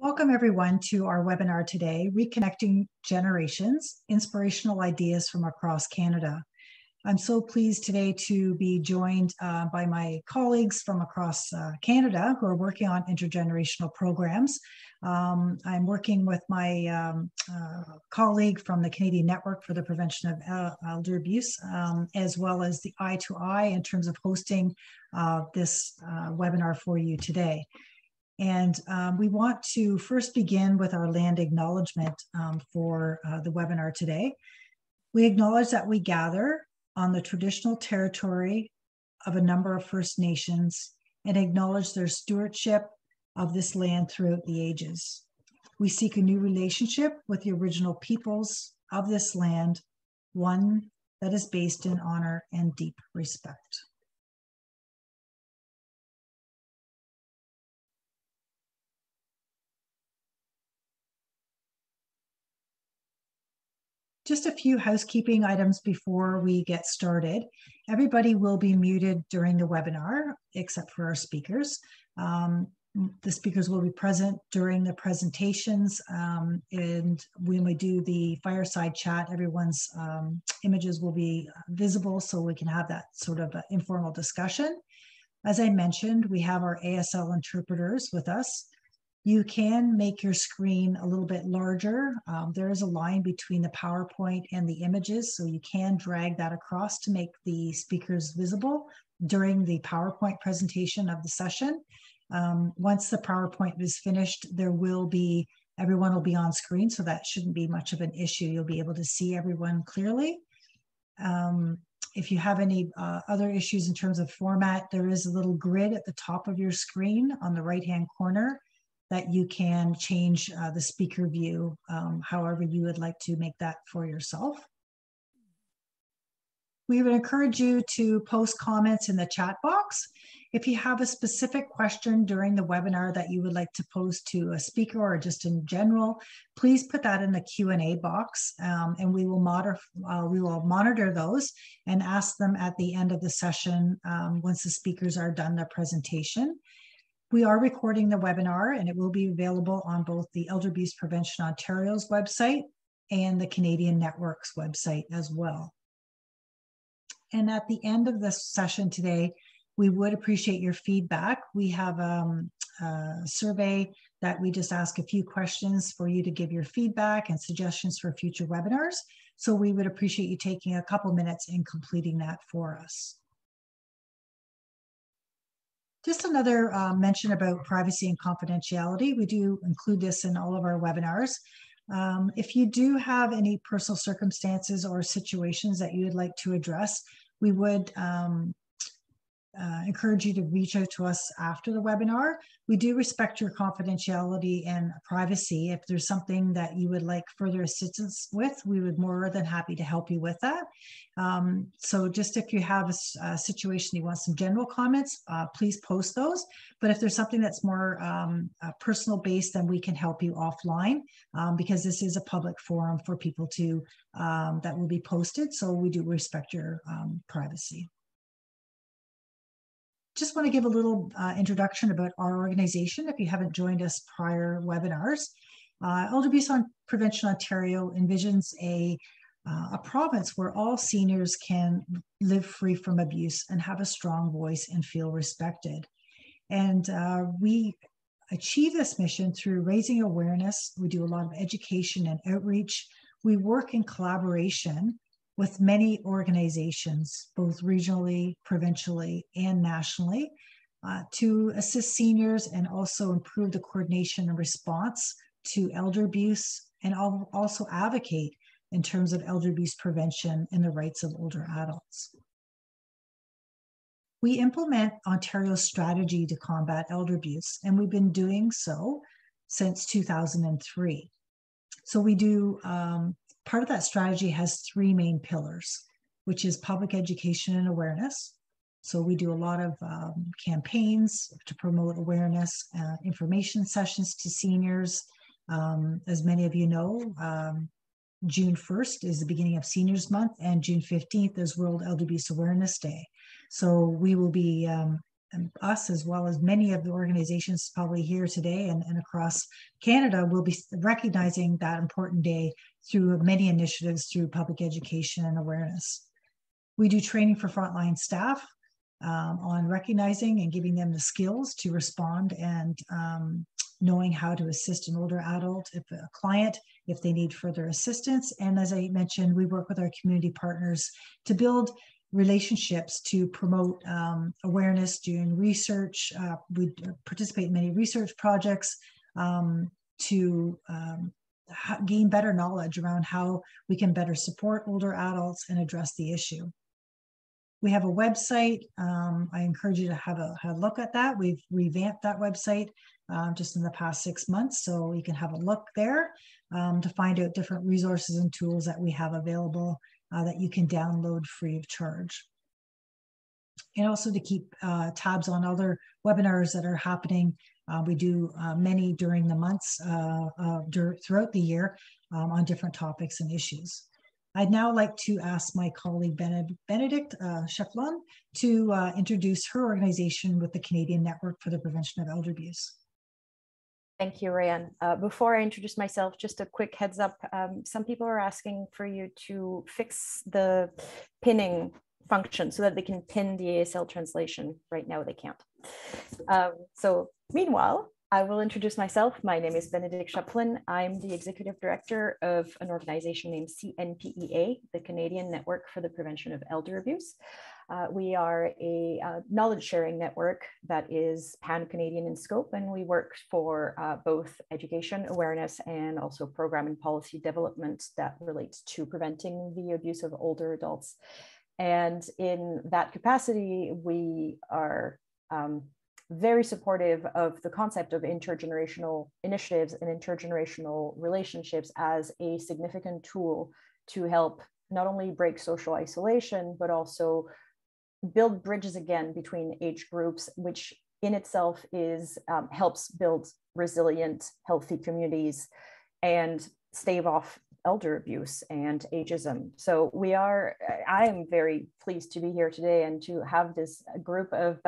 Welcome everyone to our webinar today, Reconnecting Generations, Inspirational Ideas from Across Canada. I'm so pleased today to be joined by my colleagues from across Canada who are working on intergenerational programs. I'm working with my colleague from the Canadian Network for the Prevention of Elder Abuse, as well as the Eye to Eye in terms of hosting this webinar for you today. And we want to first begin with our land acknowledgement for the webinar today. We acknowledge that we gather on the traditional territory of a number of First Nations and acknowledge their stewardship of this land throughout the ages. We seek a new relationship with the original peoples of this land, one that is based in honor and deep respect. Just a few housekeeping items before we get started. Everybody will be muted during the webinar, except for our speakers. The speakers will be present during the presentations, and when we do the fireside chat, everyone's images will be visible so we can have that sort of informal discussion. As I mentioned, we have our ASL interpreters with us. You can make your screen a little bit larger. There is a line between the PowerPoint and the images, so you can drag that across to make the speakers visible during the PowerPoint presentation of the session. Once the PowerPoint is finished, everyone will be on screen, so that shouldn't be much of an issue. You'll be able to see everyone clearly. If you have any other issues in terms of format, there is a little grid at the top of your screen on the right-hand corner that you can change the speaker view however you would like to make that for yourself. We would encourage you to post comments in the chat box. If you have a specific question during the webinar that you would like to pose to a speaker or just in general, please put that in the Q&A box and we will monitor those and ask them at the end of the session once the speakers are done their presentation. We are recording the webinar and it will be available on both the Elder Abuse Prevention Ontario's website and the Canadian Network's website as well. And at the end of this session today, we would appreciate your feedback. We have a survey that we just ask a few questions for you to give your feedback and suggestions for future webinars. So we would appreciate you taking a couple minutes and completing that for us. Just another mention about privacy and confidentiality. We do include this in all of our webinars. If you do have any personal circumstances or situations that you would like to address, we would encourage you to reach out to us after the webinar. We do respect your confidentiality and privacy. If there's something that you would like further assistance with, we would be more than happy to help you with that. So just if you have a situation you want some general comments, please post those. But if there's something that's more personal based, then we can help you offline because this is a public forum for people to that will be posted. So we do respect your privacy. Just want to give a little introduction about our organization if you haven't joined us prior webinars. Elder Abuse Prevention Ontario envisions a province where all seniors can live free from abuse and have a strong voice and feel respected. And we achieve this mission through raising awareness. We do a lot of education and outreach. We work in collaboration with many organizations, both regionally, provincially, and nationally, to assist seniors and also improve the coordination and response to elder abuse, and also advocate in terms of elder abuse prevention and the rights of older adults. We implement Ontario's strategy to combat elder abuse, and we've been doing so since 2003. So we do part of that strategy has three main pillars, which is public education and awareness. So we do a lot of campaigns to promote awareness, information sessions to seniors. As many of you know, June 1st is the beginning of Seniors Month, and June 15th is World Elder Abuse Awareness Day. So we will be us, as well as many of the organizations probably here today and across Canada, will be recognizing that important day through many initiatives through public education and awareness. We do training for frontline staff on recognizing and giving them the skills to respond and knowing how to assist an older adult, if a client, if they need further assistance. And as I mentioned, we work with our community partners to build relationships to promote awareness, doing research. We participate in many research projects to gain better knowledge around how we can better support older adults and address the issue. We have a website. I encourage you to have a look at that. We've revamped that website just in the past 6 months, so you can have a look there to find out different resources and tools that we have available that you can download free of charge. And also to keep tabs on other webinars that are happening. We do many during the months throughout the year on different topics and issues. I'd now like to ask my colleague Benedict Chaplin to introduce her organization with the Canadian Network for the Prevention of Elder Abuse. Thank you, Ryan. Before I introduce myself, just a quick heads up. Some people are asking for you to fix the pinning function so that they can pin the ASL translation. Right now they can't. So meanwhile, I will introduce myself. My name is Benedict Chaplin. I'm the Executive Director of an organization named CNPEA, the Canadian Network for the Prevention of Elder Abuse. We are a knowledge sharing network that is pan-Canadian in scope, and we work for both education awareness and also program and policy development that relates to preventing the abuse of older adults. And in that capacity, we are very supportive of the concept of intergenerational initiatives and intergenerational relationships as a significant tool to help not only break social isolation, but also build bridges again between age groups, which in itself is helps build resilient, healthy communities and stave off elder abuse and ageism. So I am very pleased to be here today and to have this group of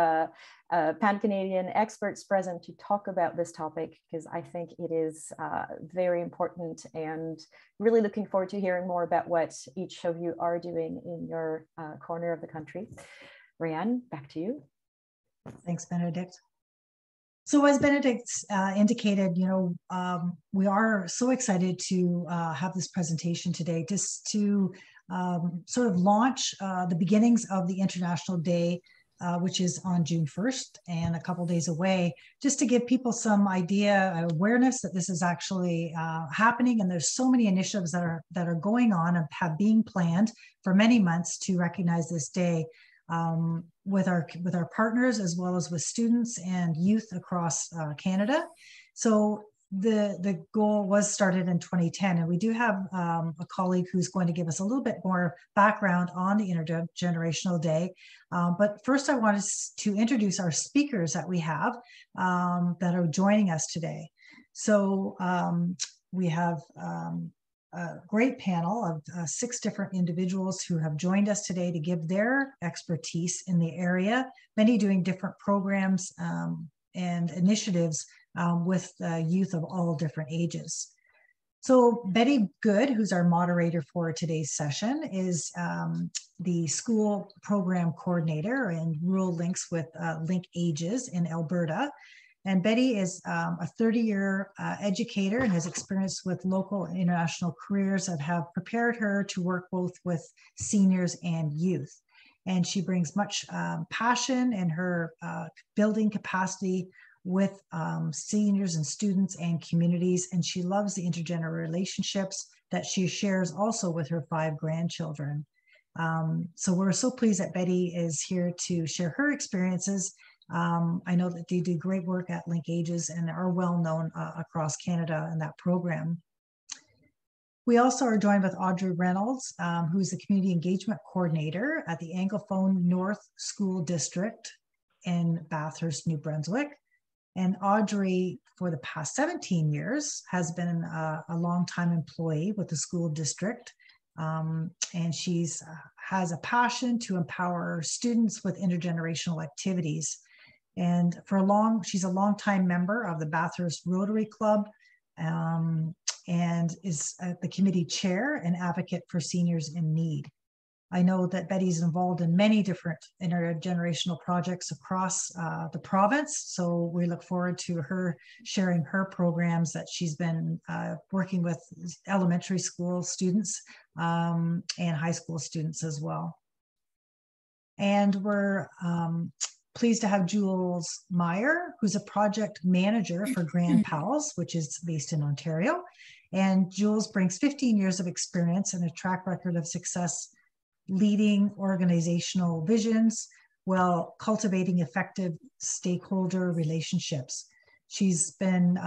pan-Canadian experts present to talk about this topic, because I think it is very important, and really looking forward to hearing more about what each of you are doing in your corner of the country. Ryan, back to you. Thanks, Benedict. So as Benedict indicated, we are so excited to have this presentation today, just to sort of launch the beginnings of the International Day, which is on June 1st and a couple days away, just to give people some idea, awareness that this is actually happening. And there's so many initiatives that are going on and have been planned for many months to recognize this day. With our partners, as well as with students and youth across Canada. So the goal was started in 2010, and we do have a colleague who's going to give us a little bit more background on the Intergenerational Day. But first I wanted to introduce our speakers that we have that are joining us today. So we have a great panel of 6 different individuals who have joined us today to give their expertise in the area, many doing different programs and initiatives with youth of all different ages. So Betty Good, who's our moderator for today's session, is the school program coordinator and rural links with Link Ages in Alberta. And Betty is a 30-year educator and has experience with local and international careers that have prepared her to work both with seniors and youth. And she brings much passion in her building capacity with seniors and students and communities. And she loves the intergenerational relationships that she shares also with her 5 grandchildren. So we're so pleased that Betty is here to share her experiences. I know that they do great work at Link Ages and are well known across Canada in that program. We also are joined with Audrey Reynolds, who's the Community Engagement Coordinator at the Anglophone North School District in Bathurst, New Brunswick. And Audrey, for the past 17 years, has been a longtime employee with the school district. And she's has a passion to empower students with intergenerational activities. And she's a longtime member of the Bathurst Rotary Club, and is the committee chair and advocate for seniors in need. I know that Betty's involved in many different intergenerational projects across the province, so we look forward to her sharing her programs that she's been working with elementary school students and high school students as well. And we're pleased to have Jules Myer, who's a project manager for GrandPals, which is based in Ontario. And Jules brings 15 years of experience and a track record of success leading organizational visions while cultivating effective stakeholder relationships. She's been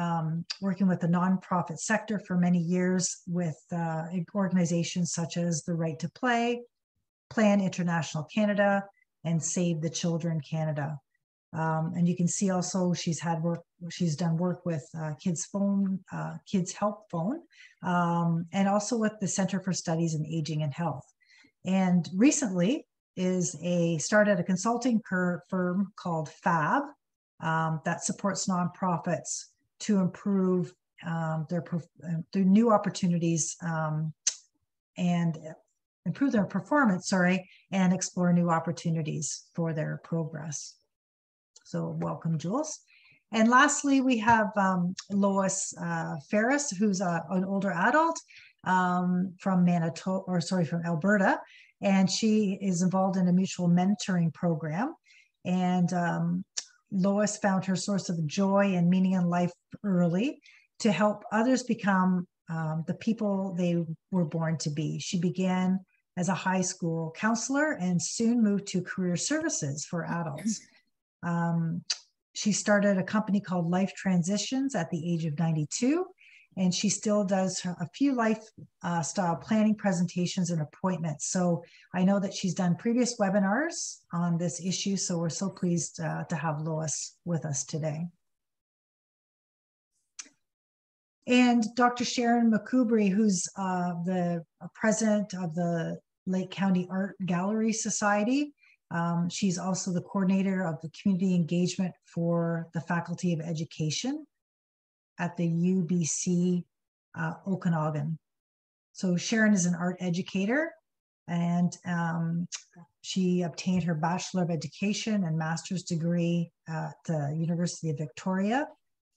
working with the nonprofit sector for many years with organizations such as the Right to Play, Plan International Canada, and Save the Children Canada. And you can see also she's done work with Kids Help Phone, and also with the Center for Studies in Aging and Health. And recently started a consulting firm called FAAB that supports nonprofits to improve their new opportunities and improve their performance, and explore new opportunities for their progress. So welcome, Jules. And lastly, we have Lois Faris, who's an older adult from Alberta, and she is involved in a mutual mentoring program. And Lois found her source of joy and meaning in life early to help others become the people they were born to be. She began as a high school counselor and soon moved to career services for adults. She started a company called Life Transitions at the age of 92, and she still does a few lifestyle planning presentations and appointments. So I know that she's done previous webinars on this issue, so we're so pleased to have Lois with us today. And Dr. Sharon McCoubrey, who's the president of the Lake County Art Gallery Society. She's also the coordinator of the community engagement for the Faculty of Education at the UBC Okanagan. So Sharon is an art educator, and she obtained her Bachelor of Education and Master's degree at the University of Victoria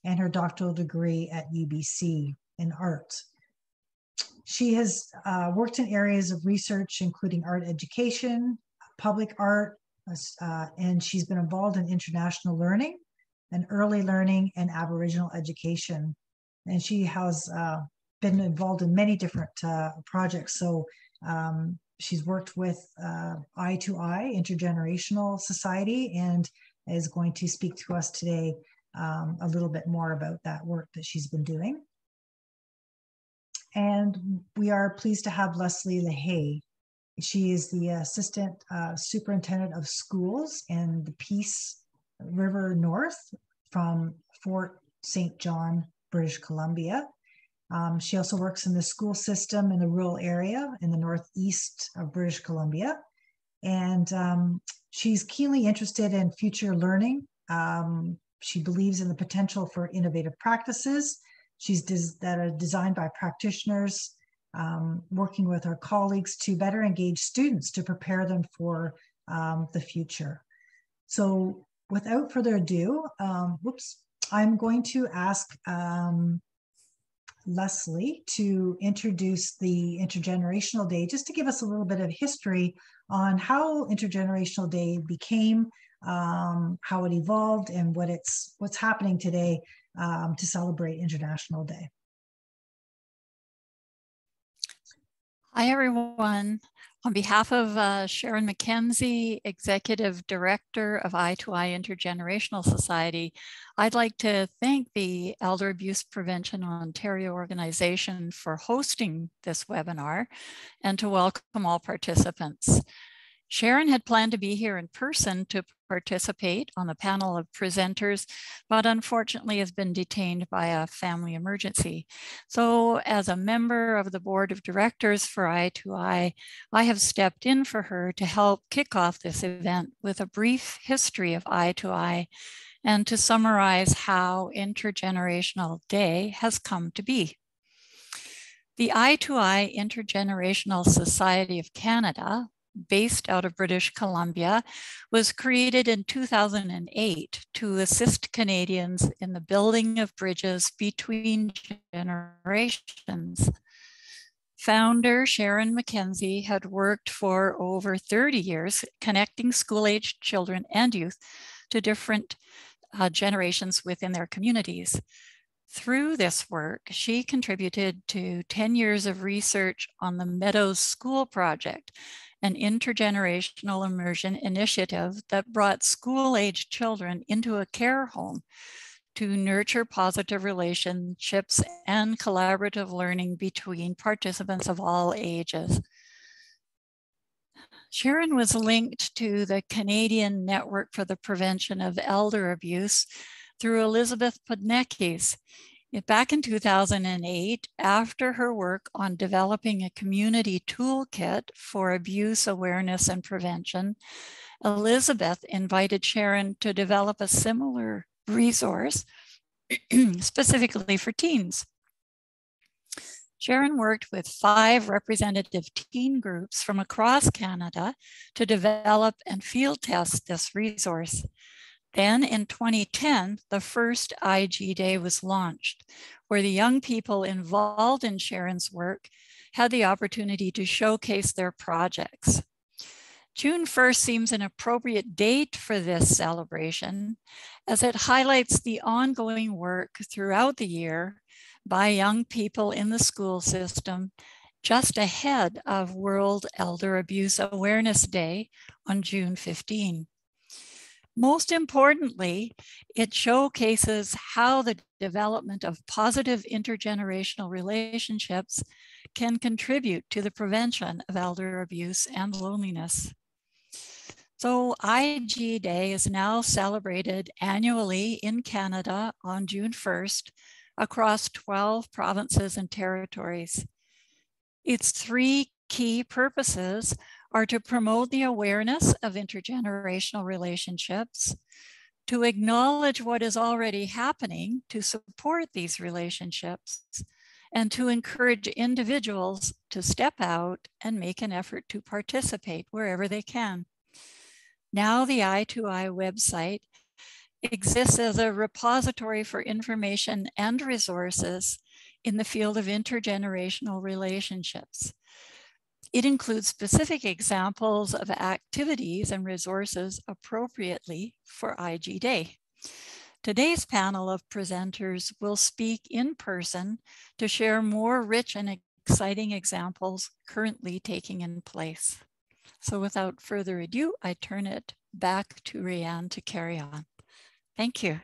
and her doctoral degree at UBC in art. She has worked in areas of research, including art education, public art, and she's been involved in international learning and early learning and Aboriginal education. And she has been involved in many different projects. So she's worked with I2I, Intergenerational Society, and is going to speak to us today a little bit more about that work that she's been doing. And we are pleased to have Lesley Lahaye. She is the Assistant Superintendent of Schools in the Peace River North from Fort St. John, British Columbia. She also works in the school system in the rural area in the northeast of British Columbia. And she's keenly interested in future learning. She believes in the potential for innovative practices that are designed by practitioners, working with our colleagues to better engage students to prepare them for the future. So without further ado, I'm going to ask Lesley to introduce the Intergenerational Day, just to give us a little bit of history on how Intergenerational Day became, how it evolved, and what's happening today to celebrate International Day. Hi, everyone. On behalf of Sharon McKenzie, Executive Director of I2I Intergenerational Society, I'd like to thank the Elder Abuse Prevention Ontario organization for hosting this webinar and to welcome all participants. Sharon had planned to be here in person to participate on the panel of presenters, but unfortunately has been detained by a family emergency. So as a member of the board of directors for I2I, I have stepped in for her to help kick off this event with a brief history of I2I and to summarize how Intergenerational Day has come to be. The I2I Intergenerational Society of Canada, based out of British Columbia, was created in 2008 to assist Canadians in the building of bridges between generations. Founder Sharon McKenzie had worked for over 30 years connecting school-aged children and youth to different generations within their communities. Through this work, she contributed to 10 years of research on the Meadows School Project, an intergenerational immersion initiative that brought school-aged children into a care home to nurture positive relationships and collaborative learning between participants of all ages. Sharon was linked to the Canadian Network for the Prevention of Elder Abuse through Elizabeth Podnecki's. Back in 2008, after her work on developing a community toolkit for abuse awareness and prevention, Elizabeth invited Sharon to develop a similar resource specifically for teens. Sharon worked with 5 representative teen groups from across Canada to develop and field test this resource. Then in 2010, the first IG Day was launched, where the young people involved in Sharon's work had the opportunity to showcase their projects. June 1st seems an appropriate date for this celebration, as it highlights the ongoing work throughout the year by young people in the school system, just ahead of World Elder Abuse Awareness Day on June 15. Most importantly, it showcases how the development of positive intergenerational relationships can contribute to the prevention of elder abuse and loneliness. So IG Day is now celebrated annually in Canada on June 1st across 12 provinces and territories. Its 3 key purposes are to promote the awareness of intergenerational relationships, to acknowledge what is already happening to support these relationships, and to encourage individuals to step out and make an effort to participate wherever they can. Now the I2I website exists as a repository for information and resources in the field of intergenerational relationships. It includes specific examples of activities and resources appropriately for IG Day. Today's panel of presenters will speak in person to share more rich and exciting examples currently taking in place. So without further ado, I turn it back to Rianne to carry on. Thank you.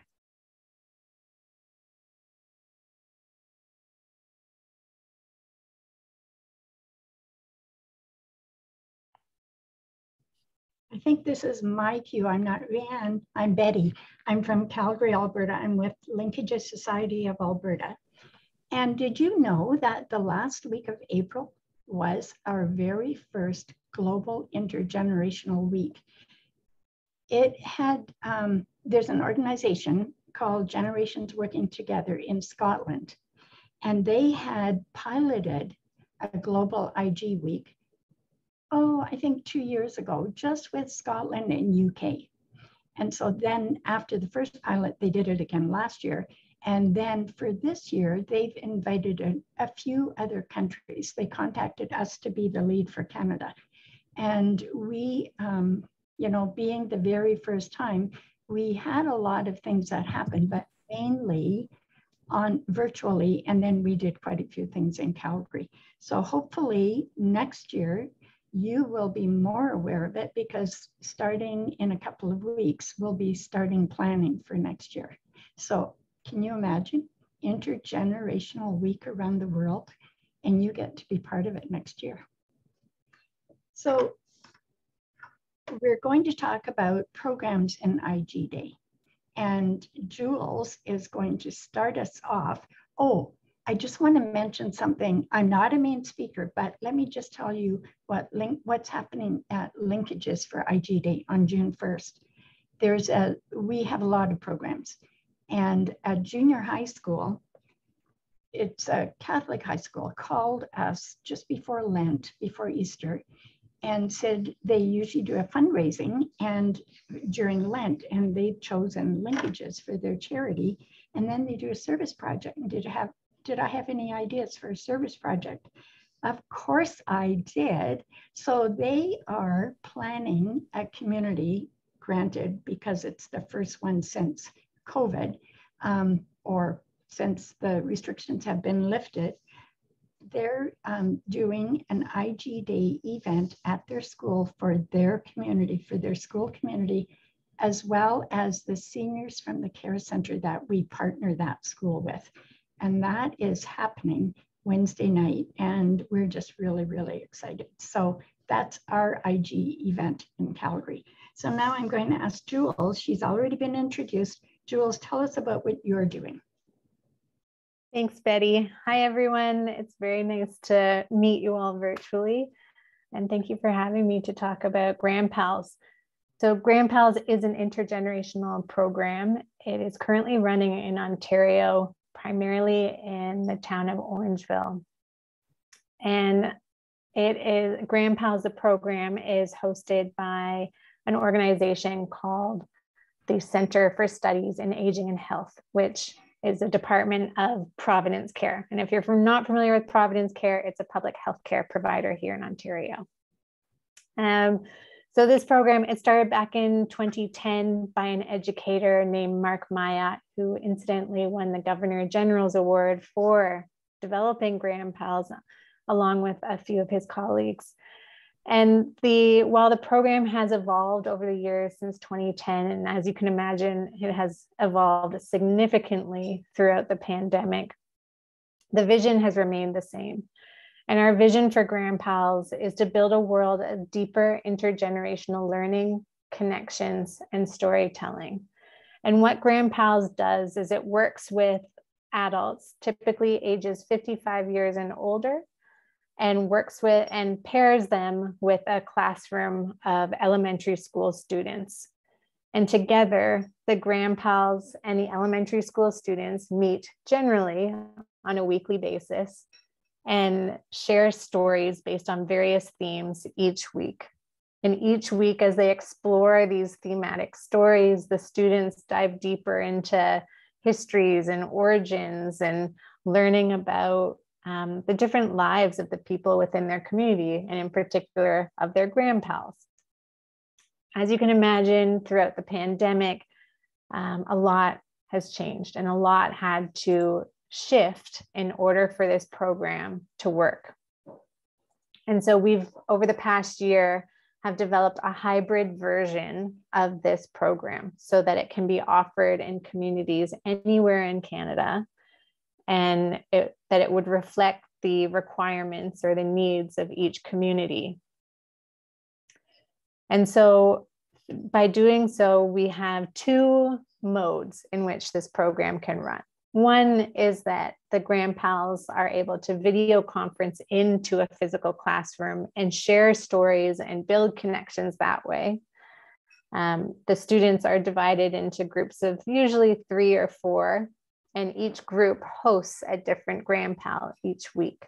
I think this is my cue. I'm not Rianne, I'm Betty. I'm from Calgary, Alberta. I'm with Linkages Society of Alberta. And did you know that the last week of April was our very first Global Intergenerational Week? It had, there's an organization called Generations Working Together in Scotland, and they had piloted a Global IG Week I think 2 years ago, just with Scotland and UK. And so then after the first pilot, they did it again last year. And then for this year, they've invited a few other countries. They contacted us to be the lead for Canada. And we, you know, being the very first time, we had a lot of things that happened, but mainly on virtually, and then we did quite a few things in Calgary. So hopefully next year, you will be more aware of it, because starting in a couple of weeks, we'll be starting planning for next year. So can you imagine intergenerational week around the world, and you get to be part of it next year? So we're going to talk about programs in IG Day. And Jules is going to start us off. Oh, I just want to mention something. I'm not a main speaker, but let me just tell you what's happening at Linkages for IG Day on June 1st. We have a lot of programs. And at junior high school, it's a Catholic high school, called us just before Lent, before Easter, and said they usually do a fundraising and during Lent, and they've chosen Linkages for their charity. And then they do a service project. And did I have any ideas for a service project? Of course I did. So they are planning a community, granted, because it's the first one since COVID, or since the restrictions have been lifted. They're doing an IG Day event at their school for their community, for their school community, as well as the seniors from the care center that we partner that school with. And that is happening Wednesday night, and we're just really, really excited. So that's our IG event in Calgary. So now I'm going to ask Jules. She's already been introduced. Jules, tell us about what you're doing. Thanks, Betty. Hi, everyone. It's very nice to meet you all virtually. And thank you for having me to talk about GrandPals. So GrandPals is an intergenerational program. It is currently running in Ontario, primarily in the town of Orangeville. And GrandPals, the program, is hosted by an organization called the Center for Studies in Aging and Health, which is a department of Providence Care. And if you're not familiar with Providence Care, it's a public health care provider here in Ontario. So this program, it started back in 2010 by an educator named Myer, who incidentally won the Governor General's Award for developing GrandPals, along with a few of his colleagues. And while the program has evolved over the years since 2010, and as you can imagine, it has evolved significantly throughout the pandemic, the vision has remained the same. And our vision for GrandPals is to build a world of deeper intergenerational learning, connections, and storytelling. And what GrandPals does is it works with adults, typically ages 55 years and older, and works with and pairs them with a classroom of elementary school students. And together, the GrandPals and the elementary school students meet generally on a weekly basis and share stories based on various themes each week. And each week, as they explore these thematic stories, the students dive deeper into histories and origins and learning about the different lives of the people within their community, and in particular of their GrandPals. As you can imagine, throughout the pandemic, a lot has changed and a lot had to shift in order for this program to work. And so we've, over the past year, have developed a hybrid version of this program so that it can be offered in communities anywhere in Canada, and that it would reflect the requirements or the needs of each community. And so by doing so, we have two modes in which this program can run. One is that the GrandPals are able to video conference into a physical classroom and share stories and build connections that way. The students are divided into groups of usually 3 or 4, and each group hosts a different GrandPal each week.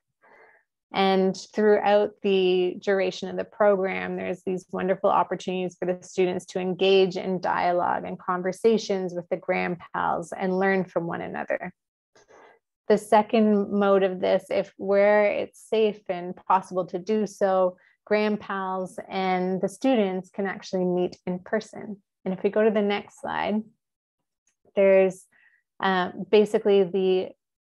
And throughout the duration of the program, there's these wonderful opportunities for the students to engage in dialogue and conversations with the GrandPals and learn from one another. The second mode of this, where it's safe and possible to do so, GrandPals and the students can actually meet in person. And if we go to the next slide, there's basically the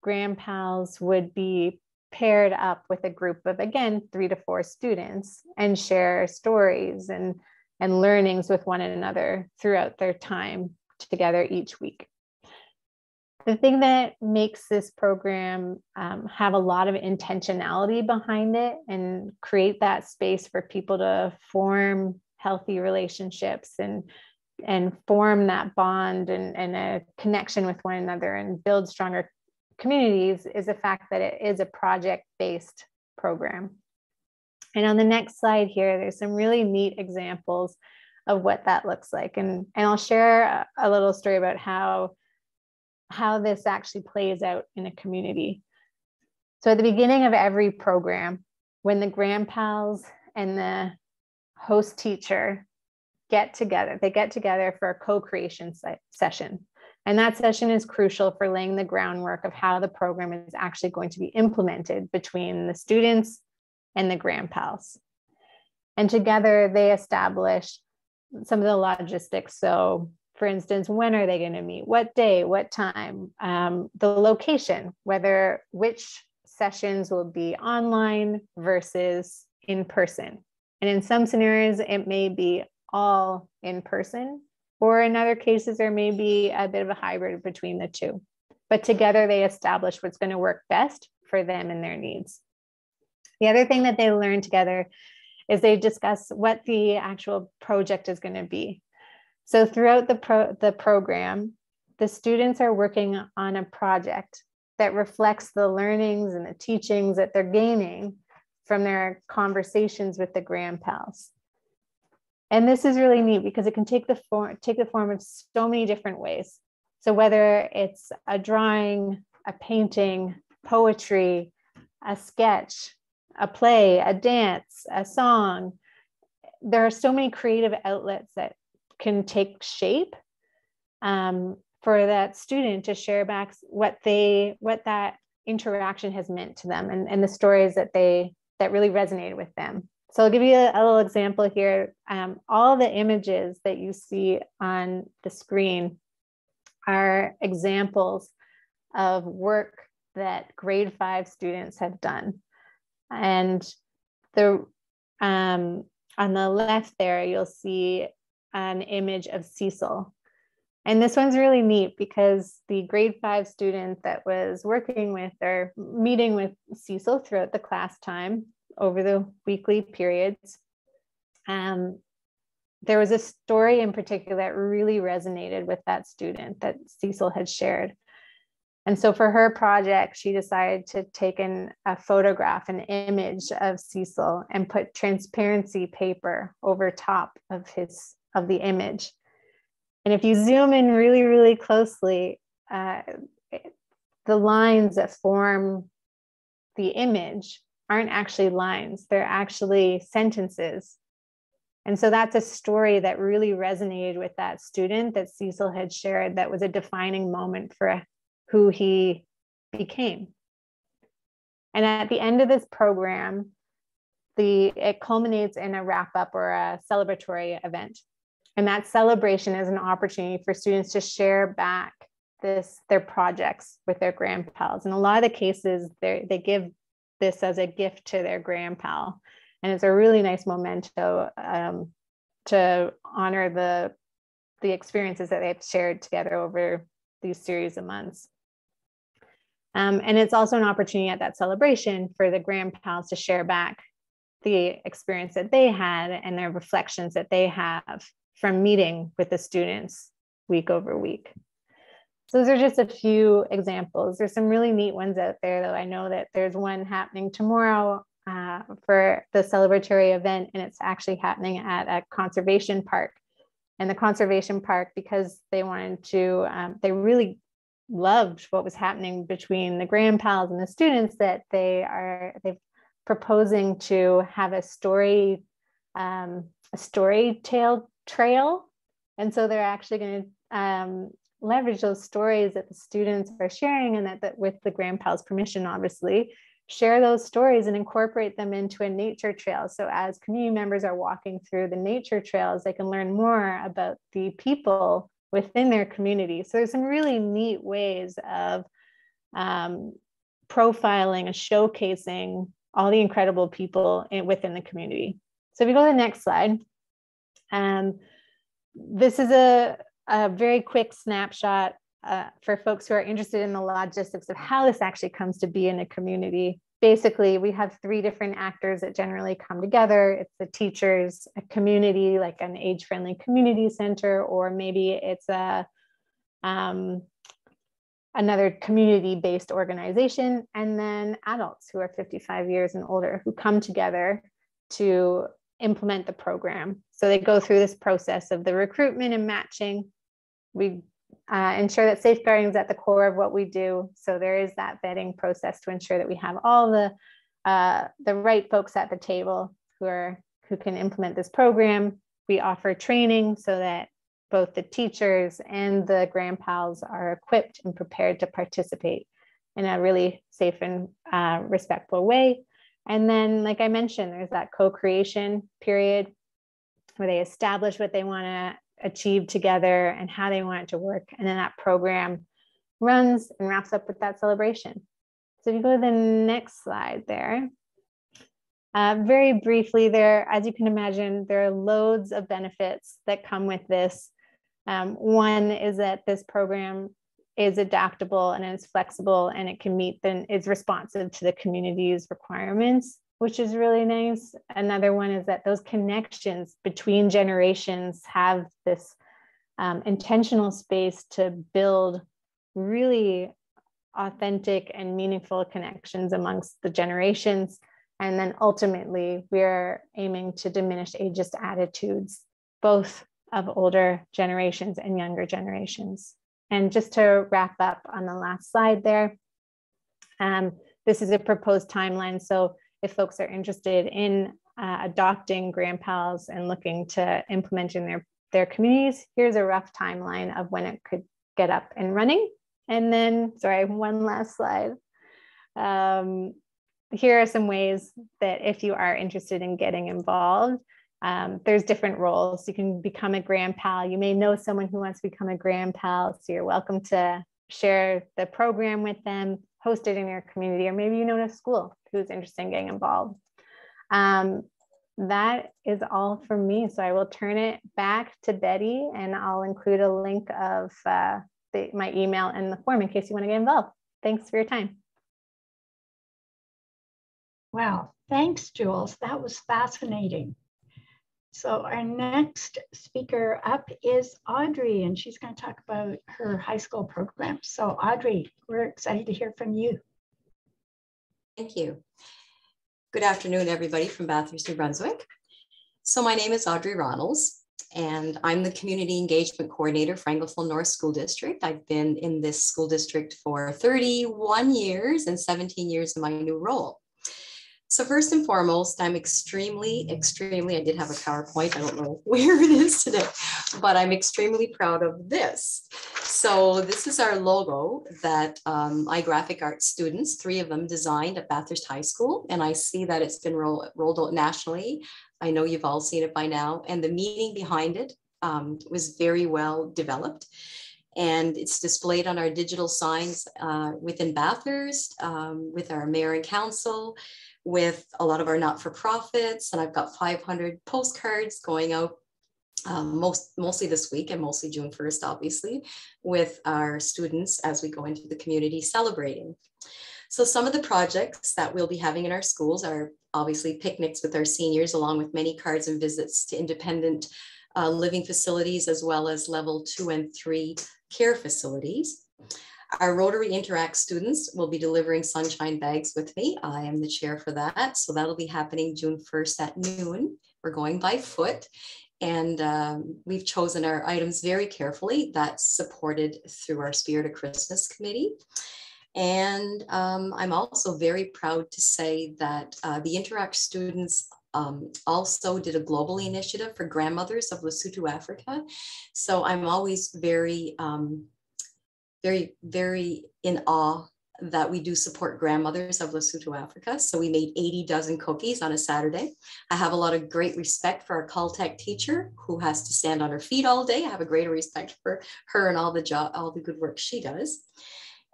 GrandPals would be paired up with a group of, again, 3 to 4 students and share stories and learnings with one another throughout their time together each week. The thing that makes this program have a lot of intentionality behind it and create that space for people to form healthy relationships and form that bond and a connection with one another and build stronger communities is the fact that it is a project-based program. And on the next slide here, there's some really neat examples of what that looks like. And I'll share a little story about how this actually plays out in a community. So at the beginning of every program, when the GrandPals and the host teacher get together for a co-creation session. And that session is crucial for laying the groundwork of how the program is actually going to be implemented between the students and the GrandPals. And together they establish some of the logistics. So for instance, when are they going to meet? What day, what time, the location, which sessions will be online versus in person. And in some scenarios, it may be all in person, or in other cases, there may be a bit of a hybrid between the two. But together they establish what's going to work best for them and their needs. The other thing that they learn together is they discuss what the actual project is going to be. So throughout the program, the students are working on a project that reflects the learnings and the teachings that they're gaining from their conversations with the GrandPals. And this is really neat because it can take the form of so many different ways. So whether it's a drawing, a painting, poetry, a sketch, a play, a dance, a song, there are so many creative outlets that can take shape for that student to share back what that interaction has meant to them and the stories that really resonated with them. So I'll give you a little example here. All the images that you see on the screen are examples of work that grade 5 students have done. And on the left there, you'll see an image of Cecil. And this one's really neat because the grade 5 student that was working with or meeting with Cecil throughout the class time over the weekly periods, there was a story in particular that really resonated with that student that Cecil had shared. And so for her project, she decided to take a photograph, an image of Cecil, and put transparency paper over top of the image. And if you zoom in really, really closely, the lines that form the image aren't actually lines, they're actually sentences. And so that's a story that really resonated with that student that Cecil had shared that was a defining moment for who he became. And at the end of this program, it culminates in a wrap-up or a celebratory event. And that celebration is an opportunity for students to share back their projects with their GrandPals. In a lot of the cases, they give this as a gift to their GrandPal. And it's a really nice memento to honor the experiences that they've shared together over these series of months. And it's also an opportunity at that celebration for the GrandPals to share back the experience that they had and their reflections that they have from meeting with the students week over week. So those are just a few examples. There's some really neat ones out there, though. I know that there's one happening tomorrow for the celebratory event, and it's actually happening at a conservation park. And the conservation park, because they wanted to, they really loved what was happening between the GrandPals and the students, that they're proposing to have a storytale trail. And so they're actually going to leverage those stories that the students are sharing, and that with the GrandPals' permission, obviously, share those stories and incorporate them into a nature trail. So as community members are walking through the nature trails, they can learn more about the people within their community. So there's some really neat ways of profiling and showcasing all the incredible people within the community. So if you go to the next slide, this is a very quick snapshot for folks who are interested in the logistics of how this actually comes to be in a community. basically we have 3 different actors that generally come together. It's the teachers, a community, like an age-friendly community center, or maybe it's a another community-based organization, and then adults who are 55 years and older who come together to implement the program. So they go through this process of the recruitment and matching. We ensure that safeguarding is at the core of what we do. So there is that vetting process to ensure that we have all the right folks at the table who can implement this program. We offer training so that both the teachers and the GrandPals are equipped and prepared to participate in a really safe and respectful way. And then, like I mentioned, there's that co-creation period where they establish what they want to achieve together and how they want it to work. And then that program runs and wraps up with that celebration. So if you go to the next slide there, very briefly there, as you can imagine, there are loads of benefits that come with this. One is that this program is adaptable and it's flexible, and it can meet is responsive to the community's requirements, which is really nice. Another one is that those connections between generations have this intentional space to build really authentic and meaningful connections amongst the generations. And then ultimately, we're aiming to diminish ageist attitudes, both of older generations and younger generations. And just to wrap up on the last slide there, this is a proposed timeline. So if folks are interested in adopting GrandPals and looking to implement in their communities, here's a rough timeline of when it could get up and running. And then, sorry, one last slide. Here are some ways that if you are interested in getting involved, there's different roles. You can become a GrandPal. You may know someone who wants to become a GrandPal, so you're welcome to share the program with them, host it in your community, or maybe you know a school who's interested in getting involved. That is all from me. So I will turn it back to Betty, and I'll include a link of my email in the form in case you want to get involved. Thanks for your time. Wow, thanks, Jules. That was fascinating. So our next speaker up is Audrey, and she's going to talk about her high school program. So Audrey, we're excited to hear from you. Thank you. Good afternoon, everybody from Bathurst, New Brunswick. So my name is Audrey Reynolds, and I'm the Community Engagement Coordinator for Anglophone North School District. I've been in this school district for 31 years and 17 years in my new role. So first and foremost, I'm extremely, I did have a PowerPoint, I don't know where it is today, but I'm extremely proud of this. So this is our logo that my graphic arts students, 3 of them, designed at Bathurst High School. And I see that it's been rolled out nationally. I know you've all seen it by now. And the meaning behind it was very well developed. And it's displayed on our digital signs within Bathurst, with our mayor and council, with a lot of our not-for-profits, and I've got 500 postcards going out mostly this week and mostly June 1st, obviously, with our students as we go into the community celebrating. So some of the projects that we'll be having in our schools are obviously picnics with our seniors, along with many cards and visits to independent living facilities, as well as level 2 and 3 care facilities. Our Rotary Interact students will be delivering sunshine bags with me. I am the chair for that. So that'll be happening June 1st at noon. We're going by foot. And we've chosen our items very carefully. That's supported through our Spirit of Christmas committee. And I'm also very proud to say that the Interact students also did a global initiative for grandmothers of Lesotho, Africa. So I'm always very in awe that we do support grandmothers of Lesotho, Africa. So we made 80 dozen cookies on a Saturday. I have a lot of great respect for our Caltech teacher who has to stand on her feet all day. I have a greater respect for her and all the good work she does.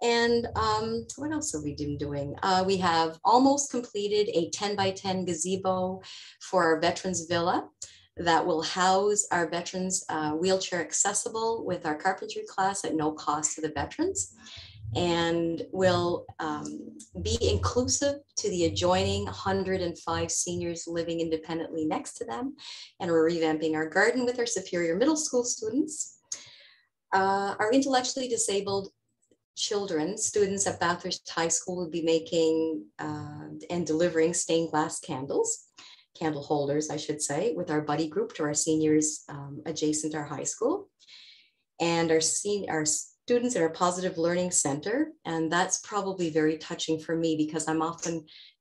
And what else have we been doing? We have almost completed a 10 by 10 gazebo for our Veterans Villa that will house our veterans wheelchair accessible with our carpentry class at no cost to the veterans. and will be inclusive to the adjoining 105 seniors living independently next to them. And we're revamping our garden with our Superior Middle School students. Our intellectually disabled students at Bathurst High School will be making and delivering stained glass candle holders, I should say, with our buddy group to our seniors adjacent our high school. And our students at our Positive Learning Center, and that's probably very touching for me because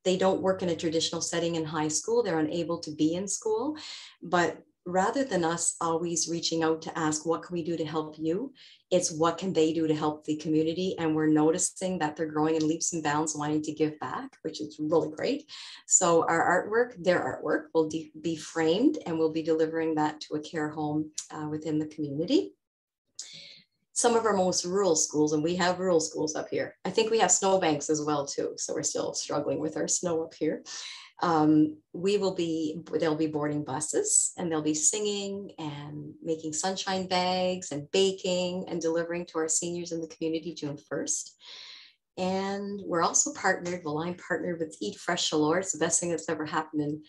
they don't work in a traditional setting in high school, they're unable to be in school, but rather than us always reaching out to ask, what can we do to help you? It's what can they do to help the community? And we're noticing that they're growing in leaps and bounds, wanting to give back, which is really great. So their artwork will be framed, and we'll be delivering that to a care home within the community. Some of our most rural schools, and we have rural schools up here. I think we have snowbanks as well too. So we're still struggling with our snow up here. There'll be boarding buses, and they'll be singing and making sunshine bags and baking and delivering to our seniors in the community June 1st. And we're also I'm partnered with Eat Fresh Chaleur. It's the best thing that's ever happened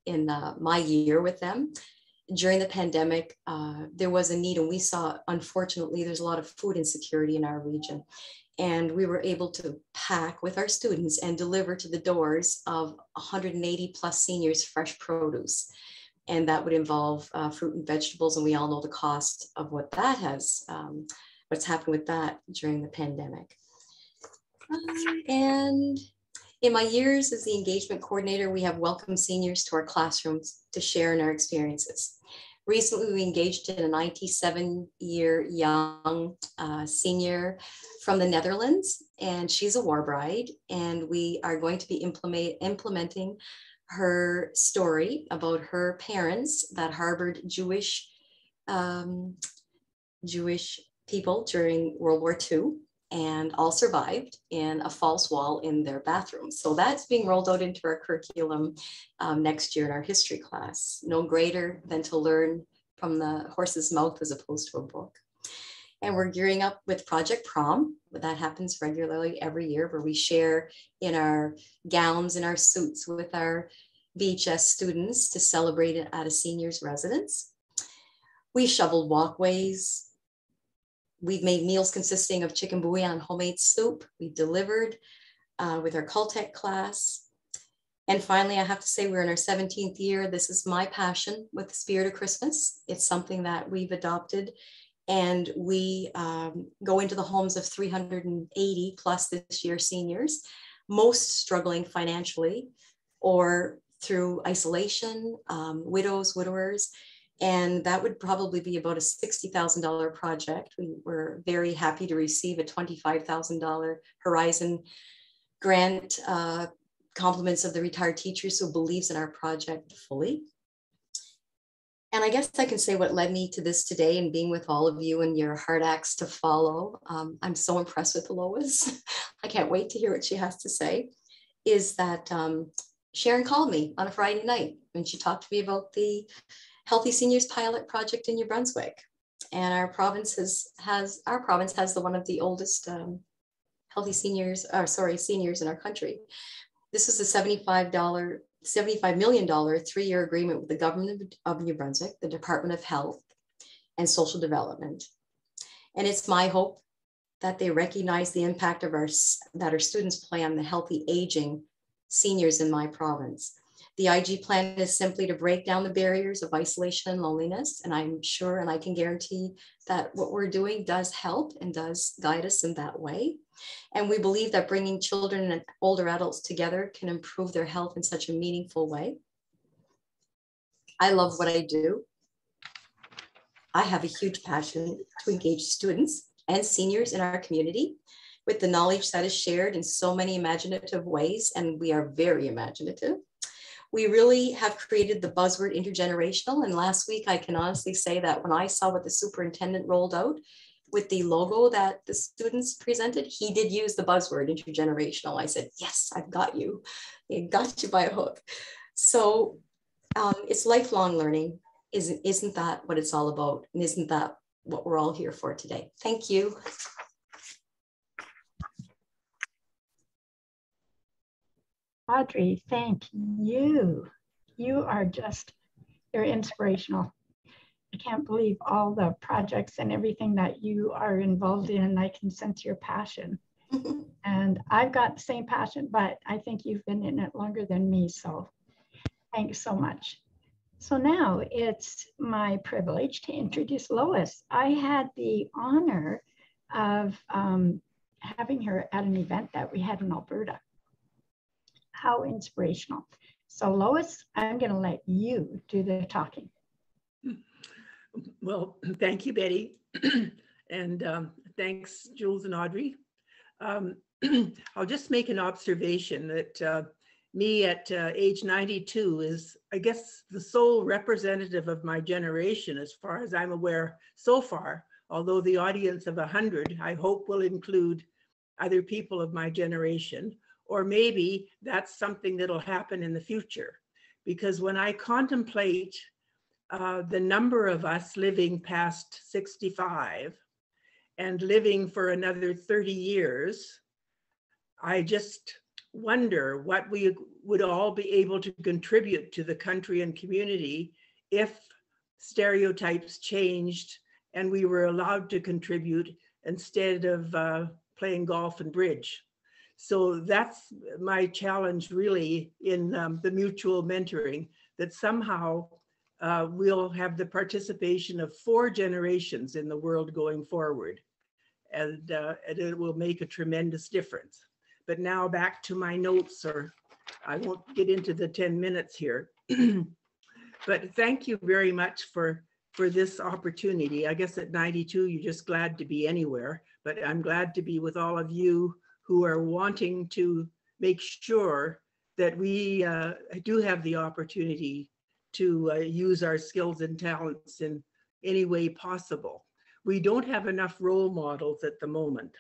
in my year with them. During the pandemic, there was a need, and we saw, unfortunately, there's a lot of food insecurity in our region. And we were able to pack with our students and deliver to the doors of 180 plus seniors fresh produce. And that would involve fruit and vegetables. And we all know the cost of what that has, what's happened with that during the pandemic. And in my years as the engagement coordinator, we have welcomed seniors to our classrooms to share in our experiences. Recently, we engaged in a 97-year young senior from the Netherlands, and she's a war bride, and we are going to be implementing her story about her parents that harbored Jewish people during World War II, and all survived in a false wall in their bathroom. So that's being rolled out into our curriculum next year in our history class. No greater than to learn from the horse's mouth as opposed to a book. And we're gearing up with Project Prom. That happens regularly every year, where we share in our gowns and our suits with our BHS students to celebrate it at a senior's residence. We shoveled walkways. We've made meals consisting of chicken bouillon and homemade soup. We delivered with our Caltech class. And finally, I have to say, we're in our 17th year. This is my passion with the spirit of Christmas. It's something that we've adopted. And we go into the homes of 380 plus this year seniors, most struggling financially or through isolation, widows, widowers. And that would probably be about a $60,000 project. We were very happy to receive a $25,000 Horizon grant, compliments of the retired teachers who believes in our project fully. And I guess I can say what led me to this today and being with all of you and your hard acts to follow. I'm so impressed with Lois. I can't wait to hear what she has to say. Is that Sharon called me on a Friday night and she talked to me about the Healthy Seniors Pilot Project in New Brunswick. And our province has one of the oldest seniors in our country. This is a $75 million 3-year agreement with the government of New Brunswick, the Department of Health and Social Development. And it's my hope that they recognize the impact of that our students play on the healthy aging seniors in my province. The IG plan is simply to break down the barriers of isolation and loneliness. And I'm sure, and I can guarantee that what we're doing does help and does guide us in that way. And we believe that bringing children and older adults together can improve their health in such a meaningful way. I love what I do. I have a huge passion to engage students and seniors in our community with the knowledge that is shared in so many imaginative ways, and we are very imaginative. We really have created the buzzword intergenerational, and last week I can honestly say that when I saw what the superintendent rolled out with the logo that the students presented, he did use the buzzword intergenerational. I said, yes, I've got you. I got you by a hook. So it's lifelong learning. Isn't that what it's all about? And isn't that what we're all here for today? Thank you. Audrey, thank you. You are just, you're inspirational. I can't believe all the projects and everything that you are involved in, and I can sense your passion. And I've got the same passion, but I think you've been in it longer than me, so thanks so much. So now it's my privilege to introduce Lois. I had the honor of having her at an event that we had in Alberta. How inspirational. So Lois, I'm going to let you do the talking. Well, thank you, Betty. And thanks, Jules and Audrey. I'll just make an observation that me at age 92 is, I guess, the sole representative of my generation, as far as I'm aware so far, although the audience of 100, I hope, will include other people of my generation, or maybe that's something that'll happen in the future. Because when I contemplate the number of us living past 65 and living for another 30 years, I just wonder what we would all be able to contribute to the country and community if stereotypes changed and we were allowed to contribute instead of playing golf and bridge. So that's my challenge really in the mutual mentoring, that somehow we'll have the participation of 4 generations in the world going forward, and it will make a tremendous difference. But now back to my notes, or I won't get into the 10 minutes here. But thank you very much for this opportunity. I guess at 92, you're just glad to be anywhere, but I'm glad to be with all of you who are wanting to make sure that we do have the opportunity to use our skills and talents in any way possible. We don't have enough role models at the moment.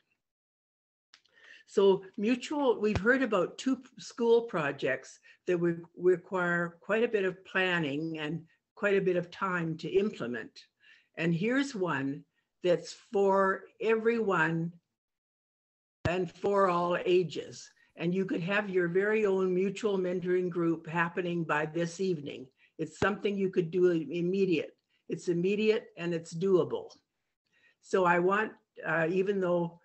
So we've heard about 2 school projects that would require quite a bit of planning and quite a bit of time to implement. And here's one that's for everyone and for all ages. And you could have your very own mutual mentoring group happening by this evening. It's something you could do immediate. It's immediate and it's doable. So I want, even though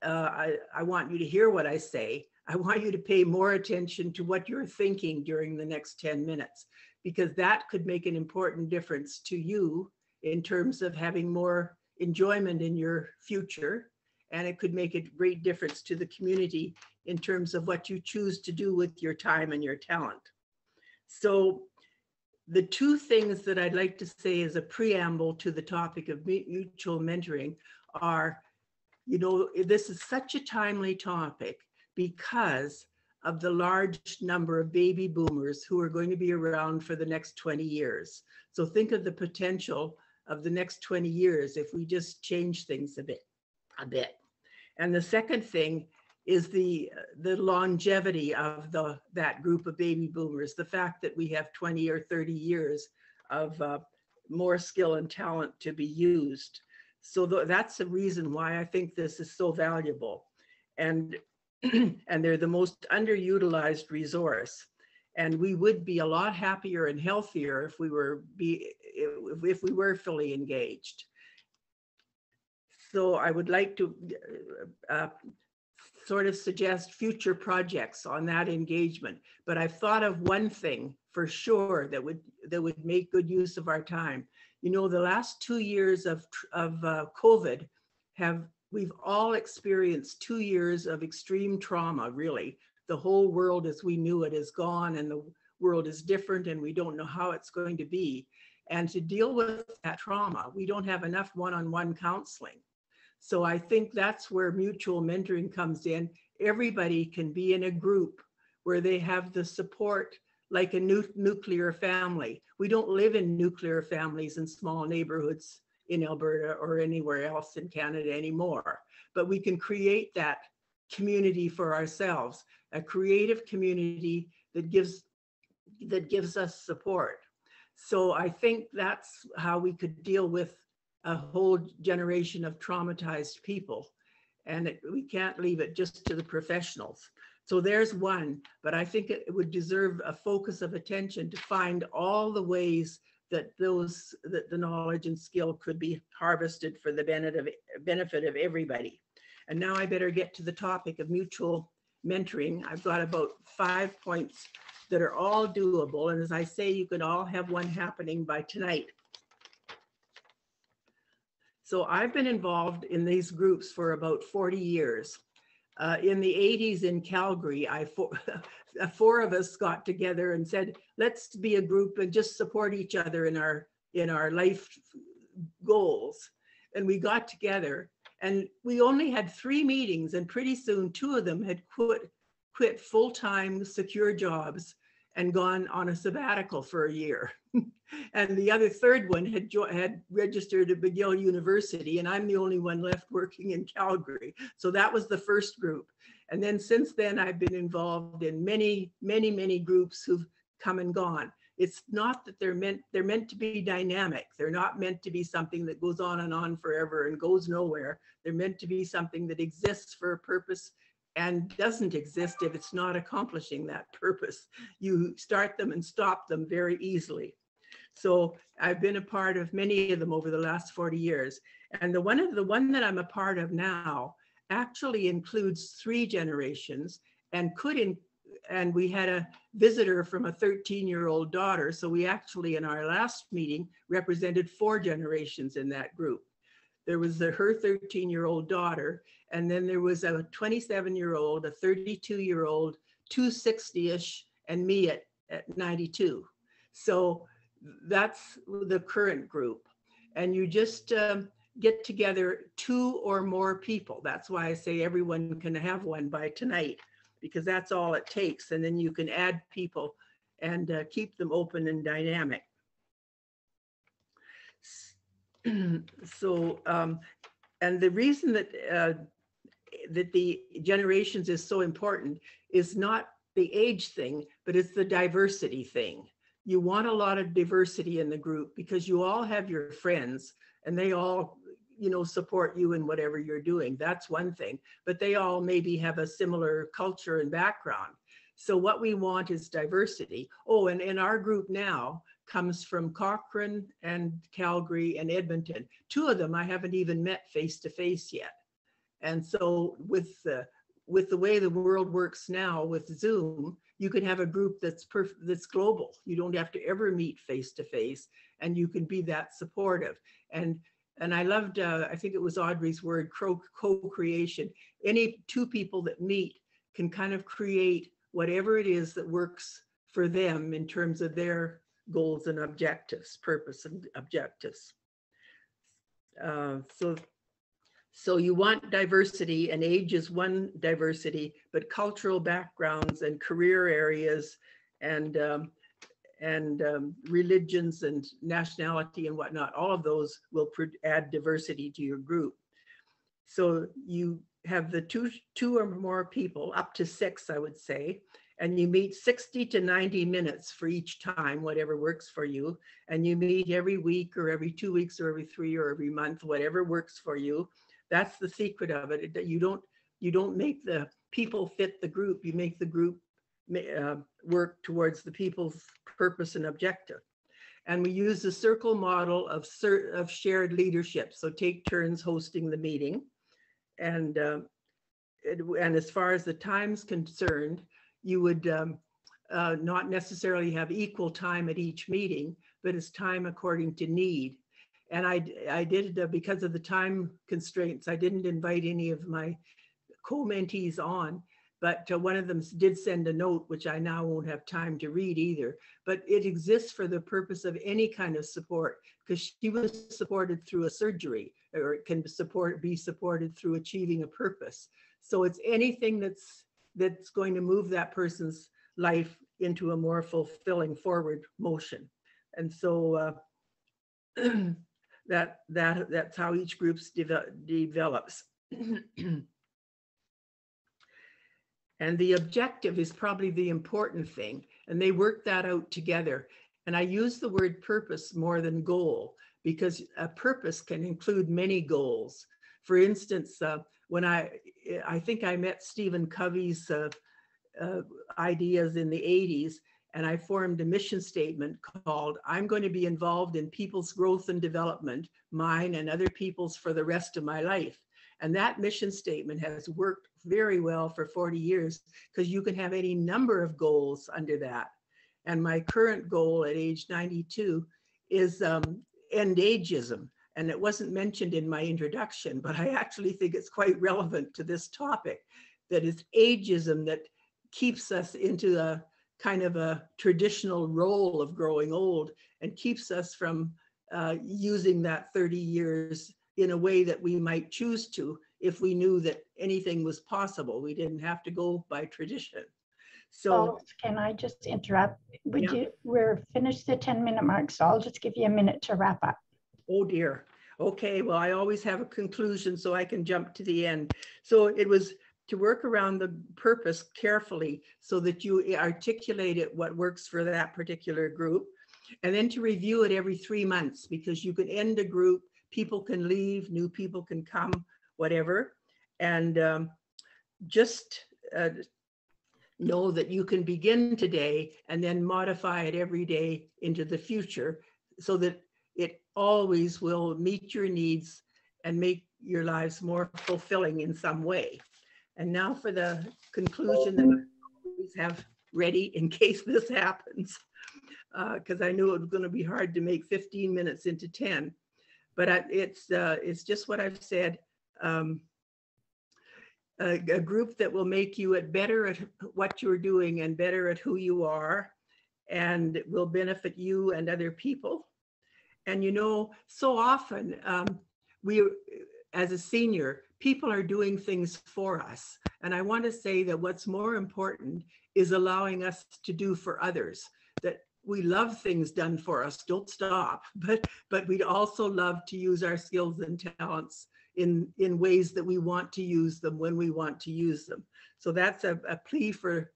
I want you to hear what I say, I want you to pay more attention to what you're thinking during the next 10 minutes, because that could make an important difference to you in terms of having more enjoyment in your future. And it could make a great difference to the community in terms of what you choose to do with your time and your talent. So the 2 things that I'd like to say as a preamble to the topic of mutual mentoring are, you know, this is such a timely topic because of the large number of baby boomers who are going to be around for the next 20 years. So think of the potential of the next 20 years if we just change things a bit. And the second thing is the longevity of that group of baby boomers, the fact that we have 20 or 30 years of more skill and talent to be used. So that's the reason why I think this is so valuable. And they're the most underutilized resource. And we would be a lot happier and healthier if we were fully engaged. So I would like to sort of suggest future projects on that engagement. But I've thought of one thing for sure that would make good use of our time. You know, the last 2 years of COVID we've all experienced 2 years of extreme trauma, really. The whole world as we knew it is gone, and the world is different, and we don't know how it's going to be. And to deal with that trauma, we don't have enough one-on-one counseling. So I think that's where mutual mentoring comes in. Everybody can be in a group where they have the support like a nuclear family. We don't live in nuclear families in small neighborhoods in Alberta or anywhere else in Canada anymore, but we can create that community for ourselves, a creative community that gives us support. So I think that's how we could deal with a whole generation of traumatized people. And we can't leave it just to the professionals. So there's one, but I think it would deserve a focus of attention to find all the ways that the knowledge and skill could be harvested for the benefit of everybody. And now I better get to the topic of mutual mentoring. I've got about 5 points that are all doable. And as I say, you can all have one happening by tonight. So I've been involved in these groups for about 40 years. In the 80s in Calgary, four of us got together and said, let's be a group and just support each other in our life goals. And we got together and we only had 3 meetings, and pretty soon 2 of them had quit full-time secure jobs and gone on a sabbatical for a year. And the other third one had registered at McGill University, and I'm the only one left working in Calgary. So that was the first group. And then since then, I've been involved in many, many, many groups who've come and gone. It's not that they're meant to be dynamic. They're not meant to be something that goes on and forever and goes nowhere. They're meant to be something that exists for a purpose and doesn't exist if it's not accomplishing that purpose. You start them and stop them very easily. So I've been a part of many of them over the last 40 years. And the one that I'm a part of now actually includes 3 generations and and we had a visitor from a 13-year-old daughter. So we actually, in our last meeting, represented 4 generations in that group. There was her 13-year-old daughter, and then there was a 27-year-old, a 32-year-old, 2 60-ish, and me at 92. So that's the current group. And you just get together 2 or more people. That's why I say everyone can have one by tonight, because that's all it takes. And then you can add people and keep them open and dynamic. So, and the reason that that the generations is so important is not the age thing, but it's the diversity thing. You want a lot of diversity in the group because you all have your friends and they all, support you in whatever you're doing. That's one thing, but they all maybe have a similar culture and background. So what we want is diversity. Oh, and in our group now comes from Cochrane and Calgary and Edmonton. 2 of them I haven't even met face to face yet. And so with the way the world works now with Zoom, you can have a group that's global. You don't have to ever meet face to face, and you can be that supportive. And I loved, I think it was Audrey's word, co-creation. Any 2 people that meet can kind of create whatever it is that works for them in terms of their goals and objectives, purpose and objectives. So you want diversity, and age is one diversity, but cultural backgrounds and career areas and religions and nationality and whatnot, all of those will add diversity to your group. So you have the two or more people, up to 6, I would say, and you meet 60 to 90 minutes for each time, whatever works for you. And you meet every week or every 2 weeks or every 3 or every month, whatever works for you. That's the secret of it. You don't make the people fit the group. You make the group work towards the people's purpose and objective. And we use the circle model of shared leadership. So take turns hosting the meeting. And as far as the time's concerned, you would not necessarily have equal time at each meeting, but it's time according to need. And I did, because of the time constraints, I didn't invite any of my co-mentees on, but one of them did send a note, which I now won't have time to read either. But it exists for the purpose of any kind of support, because she was supported through a surgery, or it can be supported through achieving a purpose. So it's anything that's going to move that person's life into a more fulfilling forward motion. And so that's how each group develops. And the objective is probably the important thing, and they work that out together. And I use the word purpose more than goal, because a purpose can include many goals. For instance, when I think I met Stephen Covey's ideas in the 80s, and I formed a mission statement called, I'm going to be involved in people's growth and development, mine and other people's for the rest of my life. And that mission statement has worked very well for 40 years because you can have any number of goals under that. And my current goal at age 92 is end ageism. And it wasn't mentioned in my introduction, but I actually think it's quite relevant to this topic, that it's ageism that keeps us into a kind of a traditional role of growing old and keeps us from using that 30 years in a way that we might choose to if we knew that anything was possible. We didn't have to go by tradition. So can I just interrupt? We're finished the 10-minute mark, so I'll just give you a minute to wrap up. Oh dear. Okay, well, I always have a conclusion so I can jump to the end. So it was to work around the purpose carefully so that you articulate it, what works for that particular group, and then to review it every 3 months, because you can end a group, people can leave, new people can come, whatever. And just know that you can begin today and then modify it every day into the future so that it always will meet your needs and make your lives more fulfilling in some way. And now for the conclusion that I always have ready in case this happens, because I knew it was going to be hard to make 15 minutes into 10. But it's just what I've said. A group that will make you better at what you're doing and better at who you are, and will benefit you and other people. And you know, so often we, as a senior, people are doing things for us. And I want to say that what's more important is allowing us to do for others. That we love things done for us, don't stop, but we'd also love to use our skills and talents in ways that we want to use them when we want to use them. So that's a plea for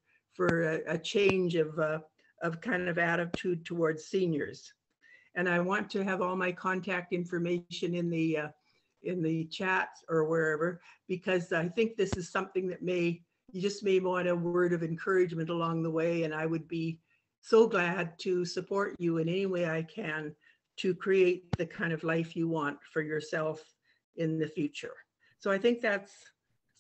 a change of kind of attitude towards seniors. And I want to have all my contact information in the chat or wherever, because I think this is something that you just may want a word of encouragement along the way. And I would be so glad to support you in any way I can to create the kind of life you want for yourself in the future. So I think that's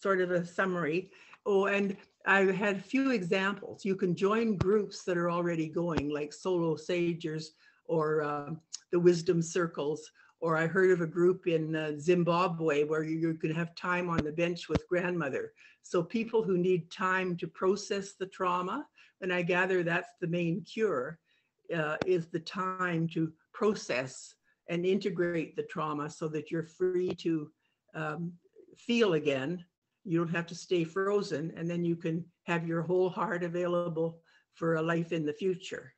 sort of a summary. Oh, and I had a few examples. You can join groups that are already going, like Solo Sagers or the Wisdom Circles, or I heard of a group in Zimbabwe where you can have time on the bench with grandmother. So people who need time to process the trauma, and I gather that's the main cure, is the time to process and integrate the trauma so that you're free to feel again. You don't have to stay frozen, and then you can have your whole heart available for a life in the future.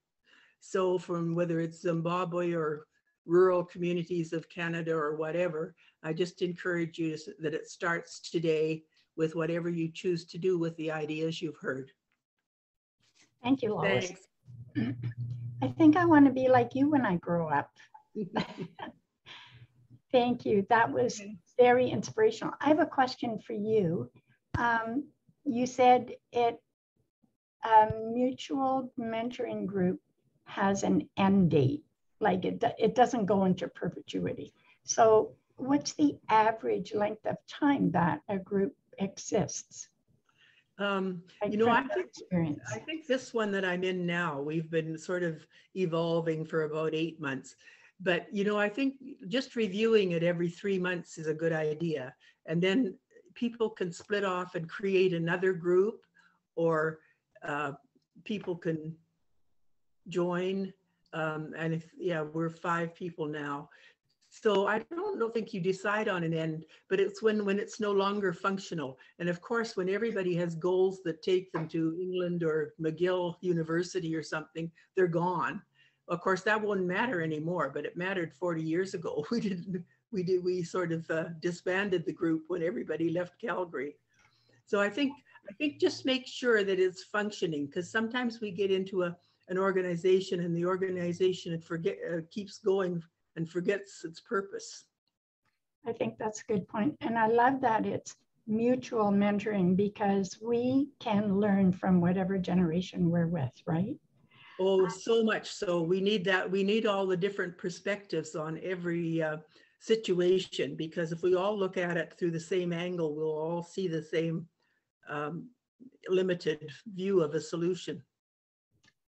So from whether it's Zimbabwe or rural communities of Canada or whatever, I just encourage you that it starts today with whatever you choose to do with the ideas you've heard. Thank you, Lois. Thanks. I think I want to be like you when I grow up. Thank you. That was very inspirational. I have a question for you. You said a mutual mentoring group has an end date, like it doesn't go into perpetuity. So what's the average length of time that a group exists? You know, I think this one that I'm in now, we've been sort of evolving for about 8 months. But, you know, I think just reviewing it every 3 months is a good idea. And then people can split off and create another group, or people can join. And if, yeah, we're 5 people now. So I don't think you decide on an end, but it's when it's no longer functional. And of course, when everybody has goals that take them to England or McGill University or something, they're gone. Of course, that won't matter anymore, but it mattered 40 years ago. We sort of disbanded the group when everybody left Calgary. So I think just make sure that it's functioning, because sometimes we get into an organization and the organization keeps going and forgets its purpose. I think that's a good point. And I love that it's mutual mentoring, because we can learn from whatever generation we're with, right? Oh, so much so. We need that. We need all the different perspectives on every situation, because if we all look at it through the same angle, we'll all see the same limited view of a solution.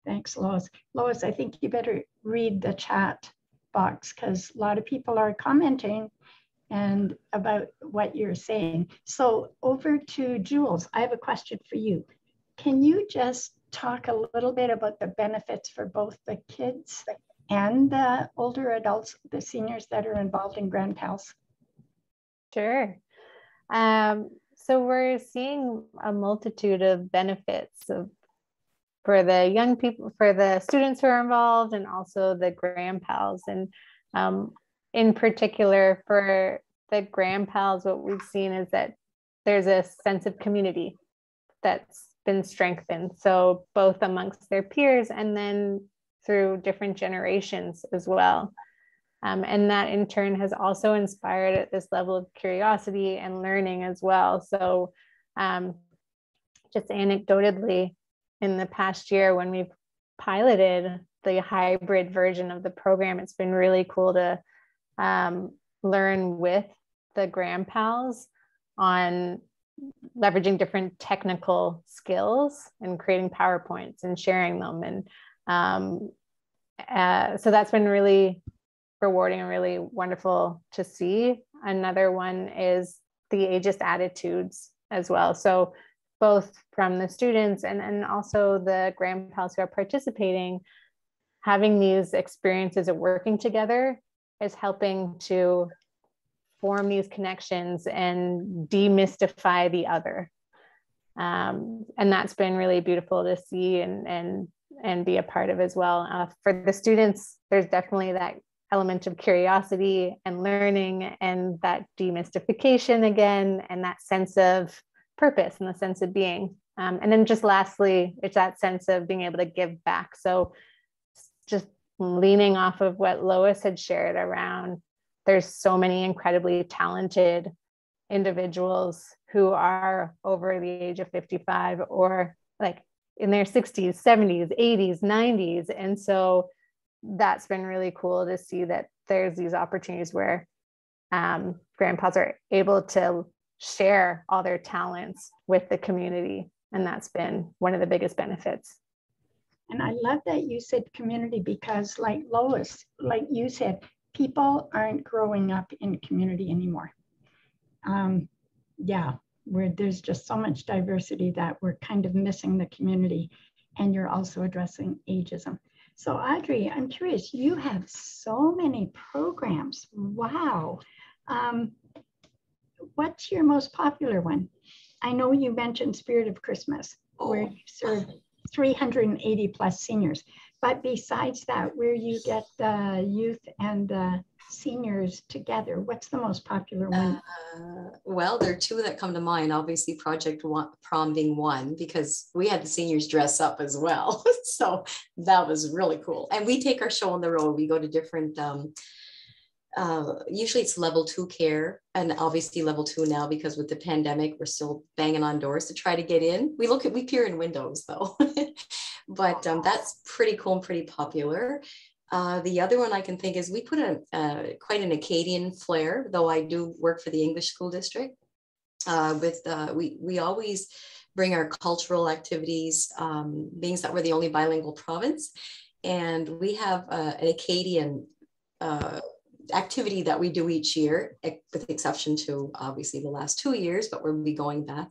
Thanks, Lois. Lois, I think you better read the chat box, because a lot of people are commenting and about what you're saying. So over to Jules, I have a question for you. Can you just talk a little bit about the benefits for both the kids and the older adults, the seniors that are involved in GrandPals? Sure. So we're seeing a multitude of benefits for the young people, for the students who are involved, and also the GrandPals. And in particular for the GrandPals, what we've seen is that there's a sense of community that's been strengthened. So both amongst their peers and then through different generations as well. And that in turn has also inspired at this level of curiosity and learning as well. So just anecdotally, in the past year when we've piloted the hybrid version of the program, it's been really cool to learn with the GrandPals on leveraging different technical skills and creating PowerPoints and sharing them. And so that's been really rewarding and really wonderful to see. Another one is the ageist attitudes as well. So both from the students and also the GrandPals who are participating, having these experiences of working together is helping to form these connections and demystify the other. And that's been really beautiful to see and be a part of as well. For the students, there's definitely that element of curiosity and learning and that demystification again, and that sense of purpose and the sense of being. And then just lastly, it's that sense of being able to give back. So just leaning off of what Lois had shared around, there's so many incredibly talented individuals who are over the age of 55 or like in their 60s, 70s, 80s, 90s. And so that's been really cool to see that there's these opportunities where GrandPals are able to share all their talents with the community. And that's been one of the biggest benefits. And I love that you said community, because like Lois, like you said, people aren't growing up in community anymore. Yeah, where there's just so much diversity that we're kind of missing the community, and you're also addressing ageism. So Audrey, I'm curious, you have so many programs. Wow. What's your most popular one? I know you mentioned Spirit of Christmas, where you serve 380 plus seniors. But besides that, where you get the youth and the seniors together, what's the most popular one? Well, there are two that come to mind. Obviously, Project Prom being one, because we had the seniors dress up as well. So that was really cool. And we take our show on the road. We go to different, usually it's level 2 care, and obviously level 2 now, because with the pandemic, we're still banging on doors to try to get in. We peer in windows though. But that's pretty cool and pretty popular. The other one I can think is we put quite an Acadian flair, though I do work for the English school district. We always bring our cultural activities, being that we're the only bilingual province, and we have an Acadian activity that we do each year, with the exception to obviously the last 2 years, but we'll be going back.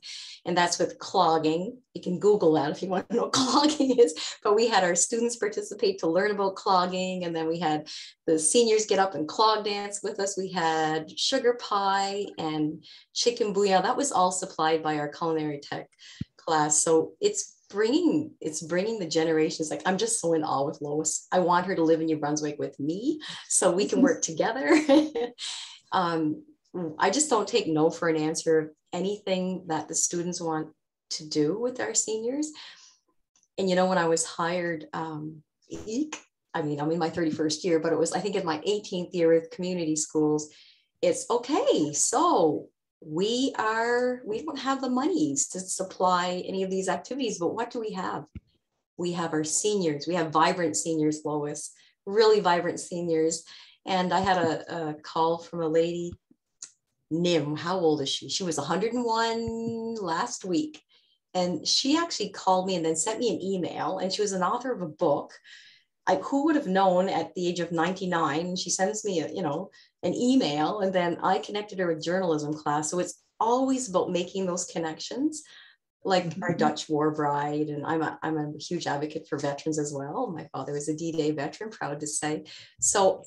And that's with clogging. You can Google that if you want to know what clogging is. But we had our students participate to learn about clogging. And then we had the seniors get up and clog dance with us. We had sugar pie and chicken bouillon. That was all supplied by our culinary tech class. So it's bringing the generations. Like, I'm just so in awe with Lois. I want her to live in New Brunswick with me so we can work together. I just don't take no for an answer of anything that the students want to do with our seniors. And you know, when I was hired, I mean, I'm in my 31st year, but it was, I think, in my 18th year with community schools. It's okay, so we don't have the monies to supply any of these activities, but what do we have? We have our seniors. We have vibrant seniors, Lois, really vibrant seniors. And I had a call from a lady, Nim. How old is she? She was 101 last week. And she actually called me and then sent me an email. And she was an author of a book. Who would have known at the age of 99? She sends me an email, and then I connected her with journalism class. So it's always about making those connections, like our Dutch war bride. And I'm a huge advocate for veterans as well. My father was a D-Day veteran, proud to say. So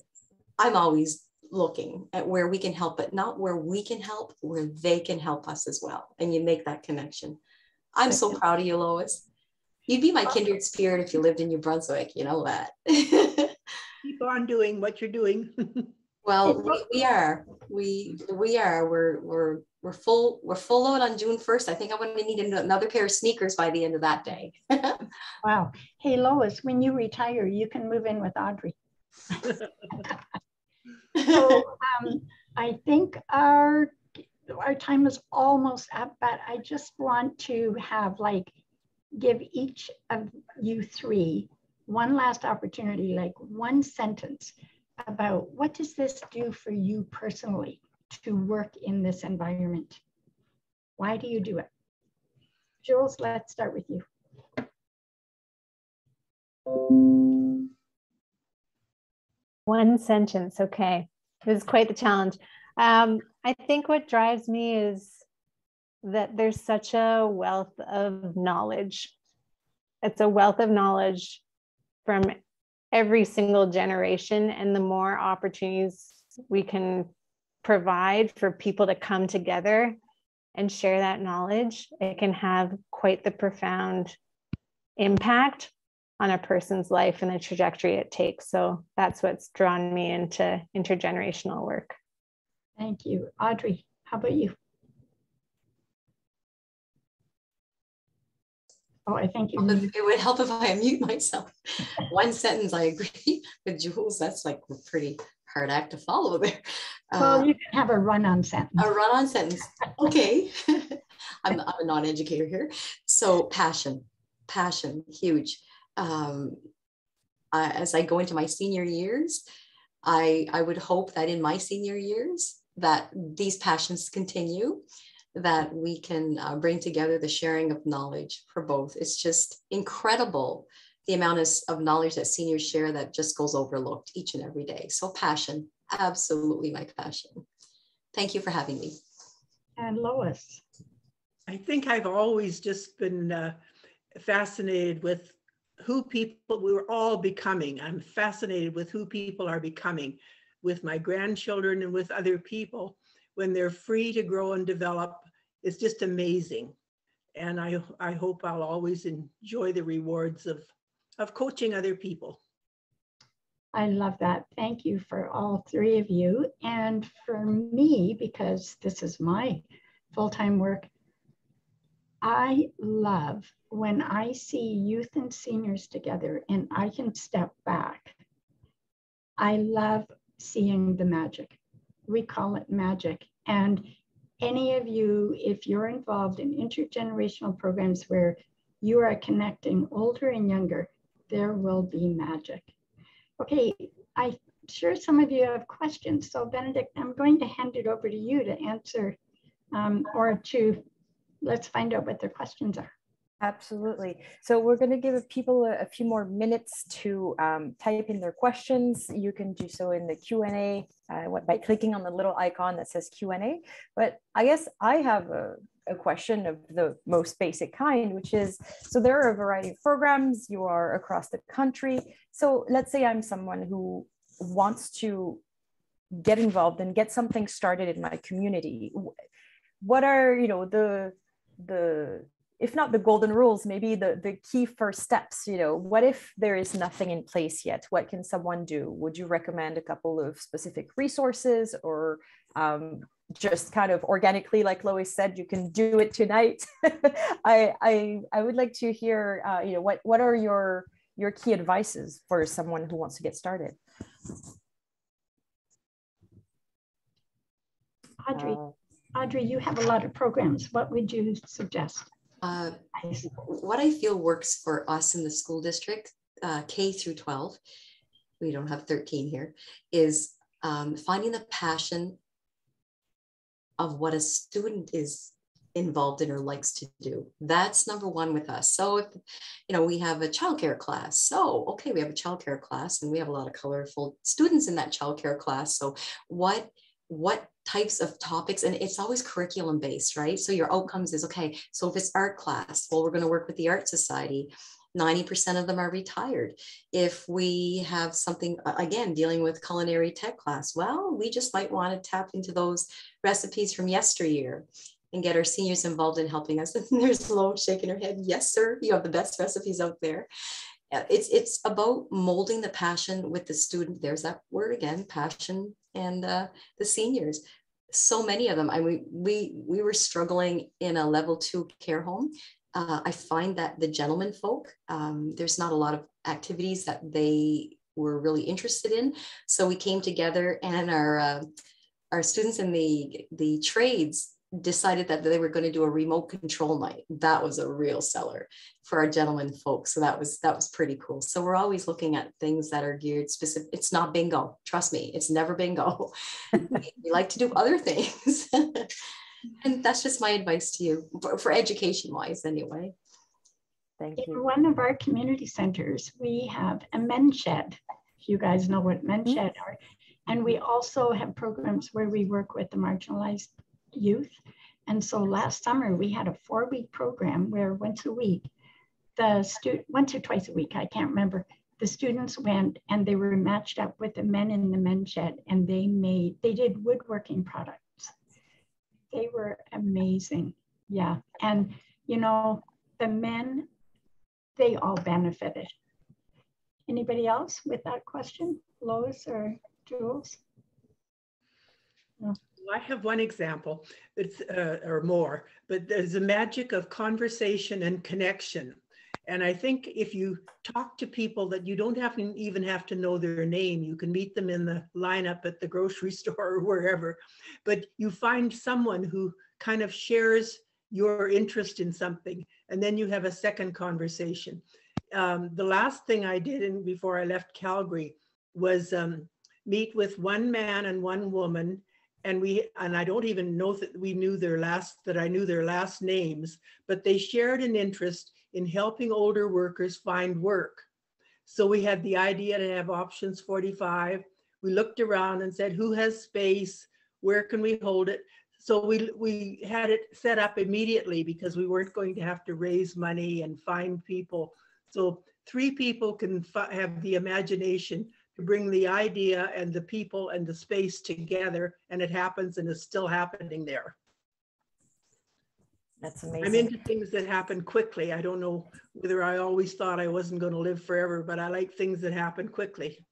I'm always looking at where we can help, but not where we can help, where they can help us as well. And you make that connection. I'm so proud of you, Lois. You'd be my kindred spirit if you lived in New Brunswick, you know that. Keep on doing what you're doing. Well, we are. We're full load on June 1st. I think I'm going to need another pair of sneakers by the end of that day. Wow. Hey, Lois, when you retire, you can move in with Audrey. So I think our time is almost up, but I just want to have give each of you three one last opportunity, one sentence about what does this do for you personally to work in this environment? Why do you do it? Jules, let's start with you. One sentence, okay. It was quite the challenge. I think what drives me is that there's such a wealth of knowledge. It's a wealth of knowledge from every single generation, and the more opportunities we can provide for people to come together and share that knowledge, it can have quite the profound impact on a person's life and the trajectory it takes. So that's what's drawn me into intergenerational work. Thank you. Audrey, how about you? Oh, I think it would help if I unmute myself. One sentence, I agree with Jules. That's a pretty hard act to follow there. Well, you can have a run-on sentence. A run-on sentence. Okay. I'm a non-educator here. So passion, huge. As I go into my senior years, I would hope that in my senior years that these passions continue, that we can bring together the sharing of knowledge for both. It's just incredible the amount of knowledge that seniors share that just goes overlooked each and every day. So passion, absolutely my passion. Thank you for having me. And Lois. I think I've always just been fascinated with who we're all becoming. I'm fascinated with who people are becoming with my grandchildren and with other people when they're free to grow and develop. It's just amazing. And I hope I'll always enjoy the rewards of coaching other people. I love that. Thank you for all three of you. And for me, because this is my full-time work, I love when I see youth and seniors together and I can step back. I love seeing the magic. We call it magic. And any of you, if you're involved in intergenerational programs where you are connecting older and younger, there will be magic. Okay, I'm sure some of you have questions. So Benedict, I'm going to hand it over to you to answer let's find out what their questions are. Absolutely. So we're going to give people a few more minutes to type in their questions. You can do so in the Q&A by clicking on the little icon that says Q&A. But I guess I have a question of the most basic kind, which is, so there are a variety of programs, you are across the country. So let's say I'm someone who wants to get involved and get something started in my community. What are, the if not the golden rules, maybe the key first steps? What if there is nothing in place yet? What can someone do? Would you recommend a couple of specific resources, or just kind of organically, like Lois said, you can do it tonight? I would like to hear, what are your key advices for someone who wants to get started? Audrey. Audrey, you have a lot of programs. What would you suggest? What I feel works for us in the school district, K through 12, we don't have 13 here, is finding the passion of what a student is involved in or likes to do. That's number one with us. So if, we have a childcare class. So, okay, we have a childcare class and we have a lot of colorful students in that childcare class. So what types of topics, and it's always curriculum based, right? So your outcomes is, okay, so if it's art class, well, we're going to work with the Art Society. 90% of them are retired. If we have something, again, dealing with culinary tech class, well, we just might want to tap into those recipes from yesteryear and get our seniors involved in helping us. And there's Lois shaking her head. Yes, sir. You have the best recipes out there. It's about molding the passion with the student. There's that word again, passion, and the seniors. So many of them. We were struggling in a level 2 care home. I find that the gentleman folk, there's not a lot of activities that they were really interested in. So we came together, and our students in the trades decided that they were going to do a remote control night. That was a real seller for our gentlemen folks. So that was pretty cool. So we're always looking at things that are geared specific. It's not bingo. Trust me, it's never bingo. We like to do other things. And that's just my advice to you for education wise anyway. Thank you. In one of our community centers, we have a men's shed. If you guys know what men's shed are. And we also have programs where we work with the marginalized youth. And so last summer we had a 4-week program where once a week, once or twice a week, I can't remember, the students went and they were matched up with the men in the men's shed, and they did woodworking products. They were amazing. Yeah. And the men, they all benefited. Anybody else with that question? Lois or Jules? No. I have one example, it's or more, but there's the magic of conversation and connection. And I think if you talk to people that you don't even have to know their name, you can meet them in the lineup at the grocery store or wherever, but you find someone who kind of shares your interest in something, and then you have a second conversation. The last thing I did before I left Calgary was meet with one man and one woman, and I don't even know that I knew their last names, but they shared an interest in helping older workers find work. So we had the idea to have options 45. We looked around and said, who has space? Where can we hold it? So we had it set up immediately because we weren't going to have to raise money and find people. So 3 people can have the imagination to bring the idea and the people and the space together, and it happens and is still happening there. That's amazing. I'm into things that happen quickly. I don't know whether I always thought I wasn't going to live forever, but I like things that happen quickly.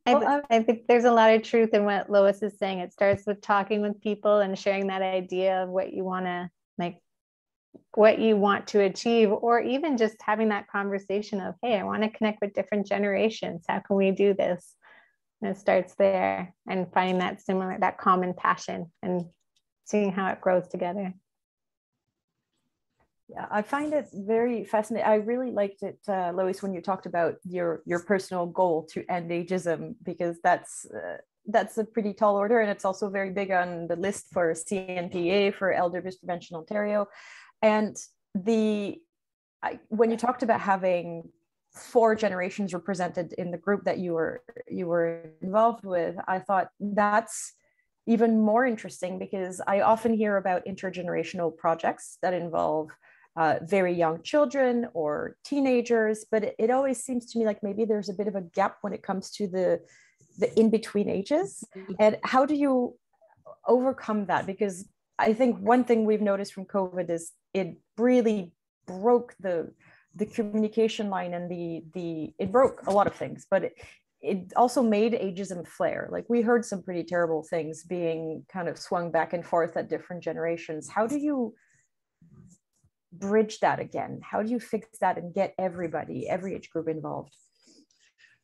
I think there's a lot of truth in what Lois is saying. It starts with talking with people and sharing that idea of what you want to what you want to achieve, or even just having that conversation of, hey, I want to connect with different generations. How can we do this? And it starts there, and finding that common passion and seeing how it grows together. Yeah, I find it very fascinating. I really liked it, Lois, when you talked about your personal goal to end ageism, because that's a pretty tall order, and it's also very big on the list for CNPEA, for Elder Abuse Prevention Ontario. And when you talked about having 4 generations represented in the group that you were involved with, I thought that's even more interesting, because I often hear about intergenerational projects that involve very young children or teenagers, but it always seems to me like maybe there's a bit of a gap when it comes to the in-between ages. And how do you overcome that? Because I think one thing we've noticed from COVID is it really broke the communication line, and it broke a lot of things, but it also made ageism flare. Like, we heard some pretty terrible things being kind of swung back and forth at different generations. How do you bridge that again? How do you fix that and get every age group involved?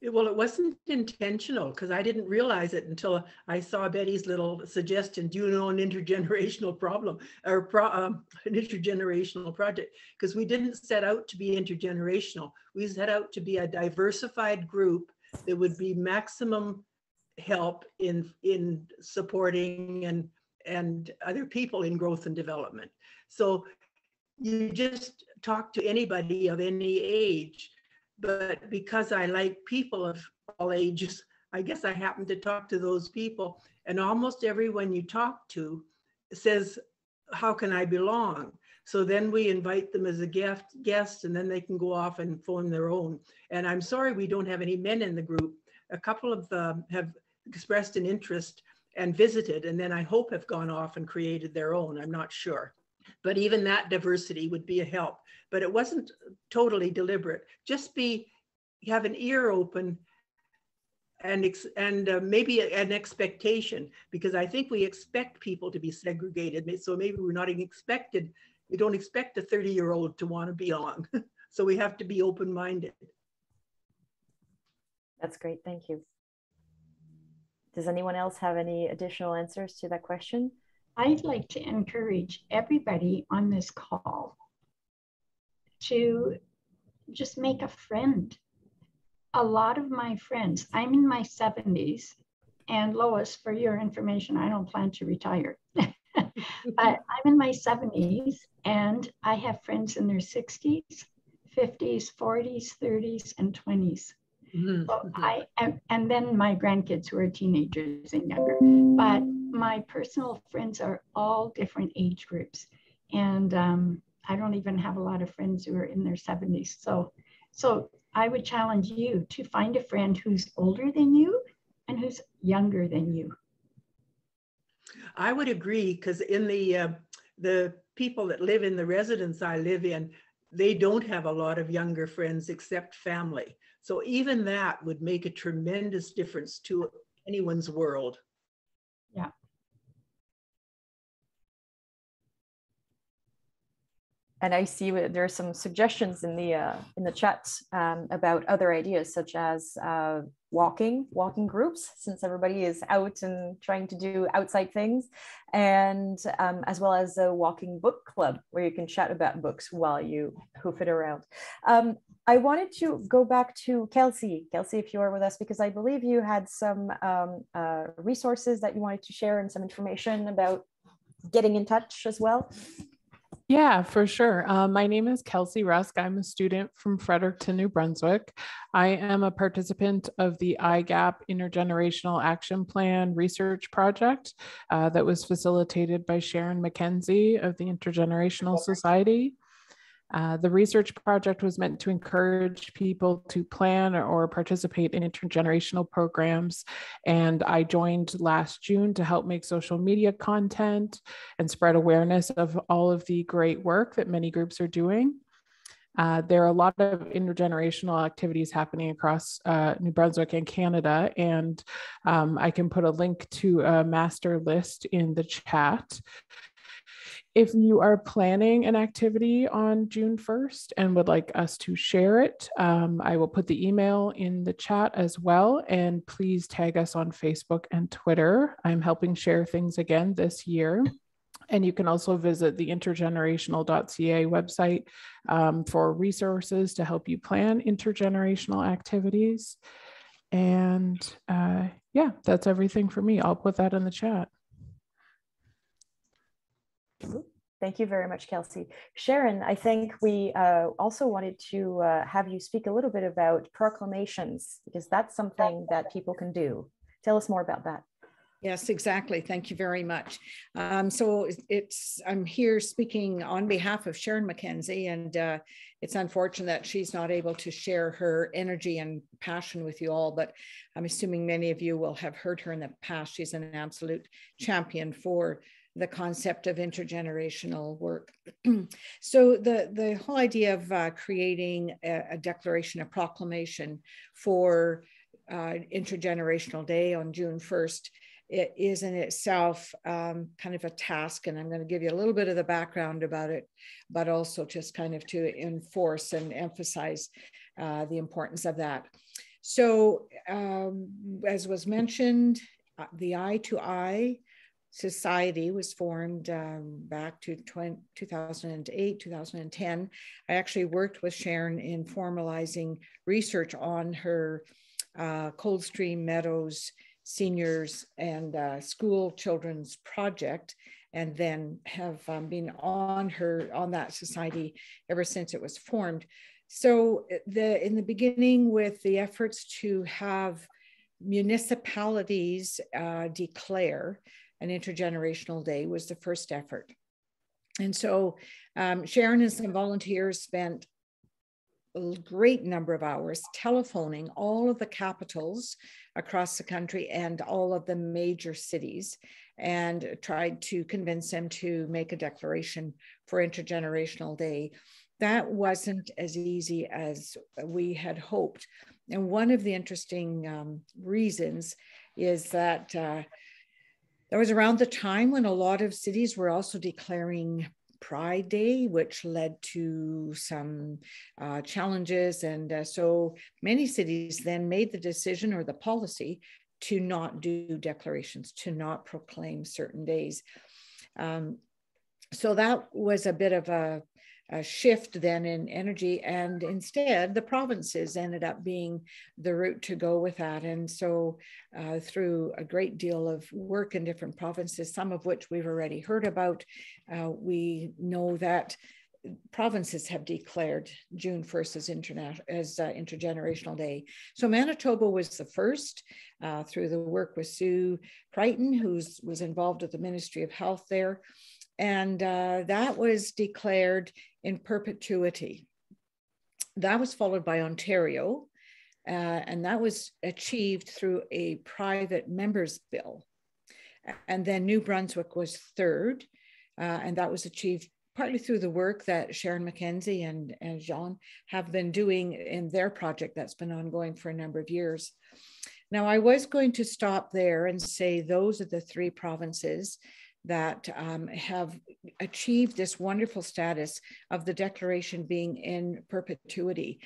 Well, it wasn't intentional because I didn't realize it until I saw Betty's little suggestion. Do you know an intergenerational problem or an intergenerational project? Because we didn't set out to be intergenerational. We set out to be a diversified group that would be maximum help in supporting and other people in growth and development. So you just talk to anybody of any age. But because I like people of all ages, I guess I happen to talk to those people. And almost everyone you talk to says, how can I belong? So then we invite them as a guest, and then they can go off and form their own. And I'm sorry we don't have any men in the group. A couple of them have expressed an interest and visited, and then I hope have gone off and created their own. I'm not sure. But even that diversity would be a help. But it wasn't totally deliberate. Just have an ear open and maybe an expectation, because I think we expect people to be segregated. So maybe we're not even expected. We don't expect a 30-year-old to want to belong. So we have to be open-minded. That's great. Thank you. Does anyone else have any additional answers to that question? I'd like to encourage everybody on this call to just make a friend. A lot of my friends, I'm in my 70s, and Lois, for your information, I don't plan to retire. But I'm in my 70s, and I have friends in their 60s, 50s, 40s, 30s, and 20s. Mm-hmm. So and then my grandkids who are teenagers and younger. But my personal friends are all different age groups. And I don't even have a lot of friends who are in their 70s. So I would challenge you to find a friend who's older than you and who's younger than you. I would agree, because in the people that live in the residence I live in, they don't have a lot of younger friends except family. So even that would make a tremendous difference to anyone's world. Yeah. And I see there are some suggestions in the chat about other ideas, such as walking groups, since everybody is out and trying to do outside things, and as well as a walking book club where you can chat about books while you hoof it around. I wanted to go back to Kelsey, if you are with us, because I believe you had some resources that you wanted to share and some information about getting in touch as well. Yeah, for sure. My name is Kelsey Rusk. I'm a student from Fredericton, New Brunswick. I am a participant of the IGAP Intergenerational Action Plan research project that was facilitated by Sharon McKenzie of the Intergenerational Society. The research project was meant to encourage people to plan or participate in intergenerational programs. And I joined last June to help make social media content and spread awareness of all of the great work that many groups are doing. There are a lot of intergenerational activities happening across New Brunswick and Canada, and I can put a link to a master list in the chat. If you are planning an activity on June 1st and would like us to share it, I will put the email in the chat as well. And please tag us on Facebook and Twitter. I'm helping share things again this year. And you can also visit the intergenerational.ca website for resources to help you plan intergenerational activities. And yeah, that's everything for me. I'll put that in the chat. Thank you very much, Kelsey. Sharon, I think we also wanted to have you speak a little bit about proclamations, because that's something that people can do. Tell us more about that. Yes, exactly. Thank you very much. So I'm here speaking on behalf of Sharon McKenzie, and it's unfortunate that she's not able to share her energy and passion with you all, but I'm assuming many of you will have heard her in the past. She's an absolute champion for the concept of intergenerational work. So the whole idea of creating a declaration, a proclamation for Intergenerational Day on June 1st, it is in itself kind of a task, and I'm going to give you a little bit of the background about it, but also just kind of to enforce and emphasize the importance of that. So as was mentioned, the I2I Society was formed back to 2008, 2010. I actually worked with Sharon in formalizing research on her Coldstream Meadows seniors and school children's project, and then have been on that society ever since it was formed. So in the beginning, with the efforts to have municipalities declare an intergenerational day, was the first effort. And so Sharon and some volunteers spent a great number of hours telephoning all of the capitals across the country and all of the major cities, and tried to convince them to make a declaration for Intergenerational Day. That wasn't as easy as we had hoped. And one of the interesting reasons is that that was around the time when a lot of cities were also declaring Pride Day, which led to some challenges. And so many cities then made the decision or the policy to not do declarations, to not proclaim certain days. So that was a bit of a shift then in energy, and instead the provinces ended up being the route to go with that. And so through a great deal of work in different provinces, some of which we've already heard about, we know that provinces have declared June 1st as Intergenerational Day. So Manitoba was the first through the work with Sue Crichton, who was involved with the Ministry of Health there. And that was declared in perpetuity. That was followed by Ontario, and that was achieved through a private member's bill. And then New Brunswick was third, and that was achieved partly through the work that Sharon McKenzie and Jean have been doing in their project that's been ongoing for a number of years. Now, I was going to stop there and say those are the three provinces that have achieved this wonderful status of the declaration being in perpetuity,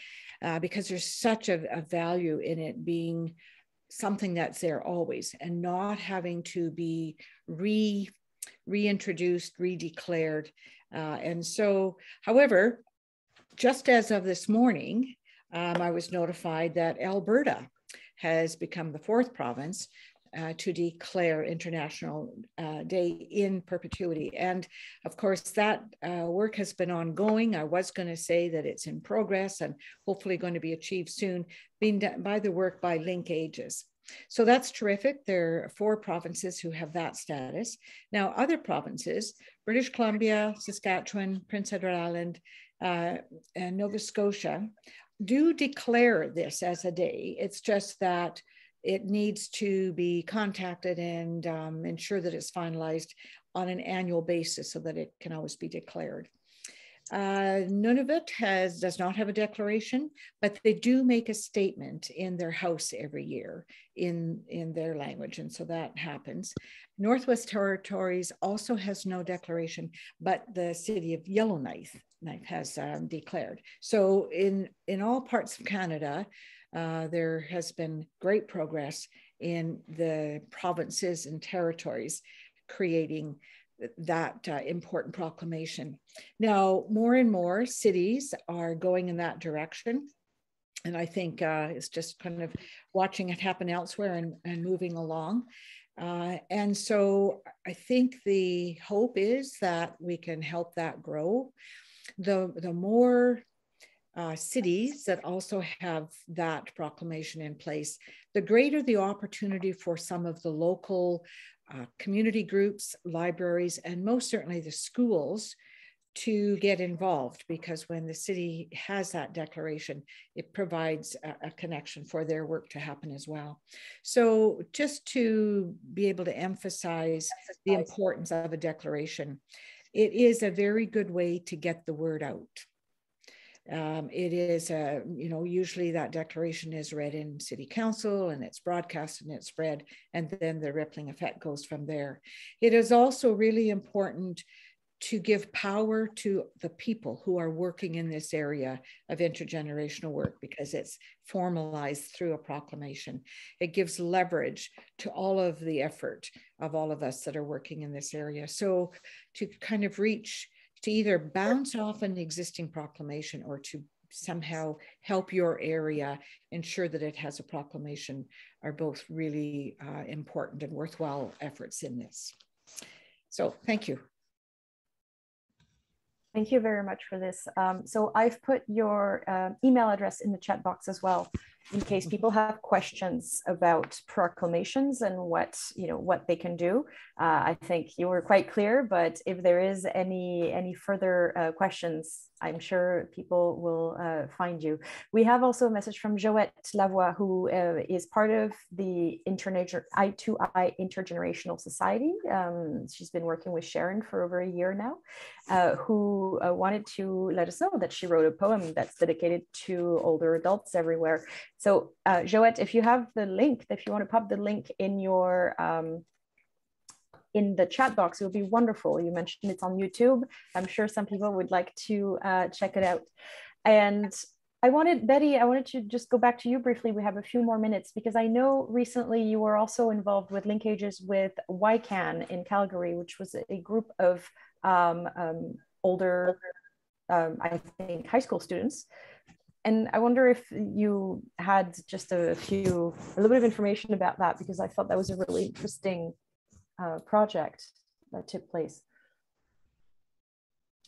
because there's such a value in it being something that's there always and not having to be reintroduced, redeclared. And so, however, just as of this morning, I was notified that Alberta has become the fourth province to declare International Day in perpetuity. And of course, that work has been ongoing. I was going to say that it's in progress and hopefully going to be achieved soon, being done by the work by Link Ages. So that's terrific. There are 4 provinces who have that status. Now, other provinces, British Columbia, Saskatchewan, Prince Edward Island, and Nova Scotia, do declare this as a day. It's just that it needs to be contacted and ensure that it's finalized on an annual basis so that it can always be declared. Nunavut does not have a declaration, but they do make a statement in their house every year in their language, and so that happens. Northwest Territories also has no declaration, but the city of Yellowknife has declared. So in all parts of Canada, there has been great progress in the provinces and territories creating that important proclamation. Now, more and more cities are going in that direction. And I think it's just kind of watching it happen elsewhere and moving along. And so I think the hope is that we can help that grow. The more cities that also have that proclamation in place, the greater the opportunity for some of the local community groups, libraries, and most certainly the schools to get involved, because when the city has that declaration, it provides a connection for their work to happen as well. So just to be able to emphasize the importance of a declaration, it is a very good way to get the word out. It is, usually that declaration is read in city council and it's broadcast and it's spread, and then the rippling effect goes from there. It is also really important to give power to the people who are working in this area of intergenerational work, because it's formalized through a proclamation. It gives leverage to all of the effort of all of us that are working in this area. So to kind of reach, to either bounce off an existing proclamation or to somehow help your area ensure that it has a proclamation are both really important and worthwhile efforts in this. So thank you. Thank you very much for this. So I've put your email address in the chat box as well, in case people have questions about proclamations and what they can do. I think you were quite clear, but if there is any further questions, I'm sure people will find you. We have also a message from Joette Lavoie, who is part of the I2I Intergenerational Society. She's been working with Sharon for over a year now, who wanted to let us know that she wrote a poem that's dedicated to older adults everywhere. So Joette, if you have the link, if you want to pop the link in your in the chat box, it would be wonderful. You mentioned it's on YouTube. I'm sure some people would like to check it out. And Betty, I wanted to just go back to you briefly. We have a few more minutes, because I know recently you were also involved with linkages with YCAN in Calgary, which was a group of older, I think, high school students. And I wonder if you had just a little bit of information about that, because I thought that was a really interesting project that took place.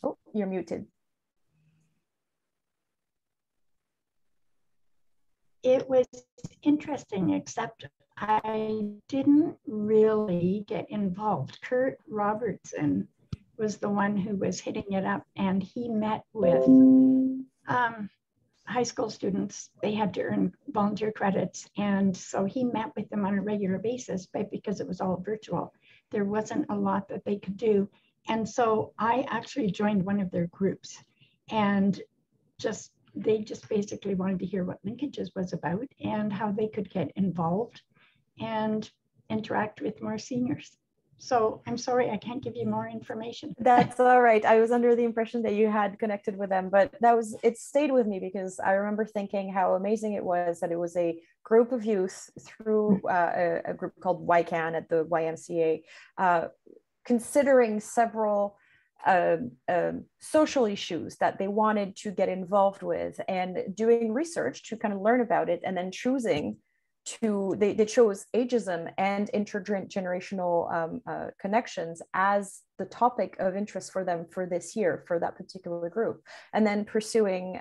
Oh, you're muted. It was interesting, except I didn't really get involved. Kurt Robertson was the one who was hitting it up, and he met with high school students. They had to earn volunteer credits, and so he met with them on a regular basis, but because it was all virtual, there wasn't a lot that they could do. And so I actually joined one of their groups, and they just basically wanted to hear what linkages was about and how they could get involved and interact with more seniors. So I'm sorry, I can't give you more information. That's all right. I was under the impression that you had connected with them, but it stayed with me, because I remember thinking how amazing it was that it was a group of youth through a group called YCAN at the YMCA, considering several social issues that they wanted to get involved with, and doing research to kind of learn about it, and then choosing they chose ageism and intergenerational connections as the topic of interest for them for this year, for that particular group, and then pursuing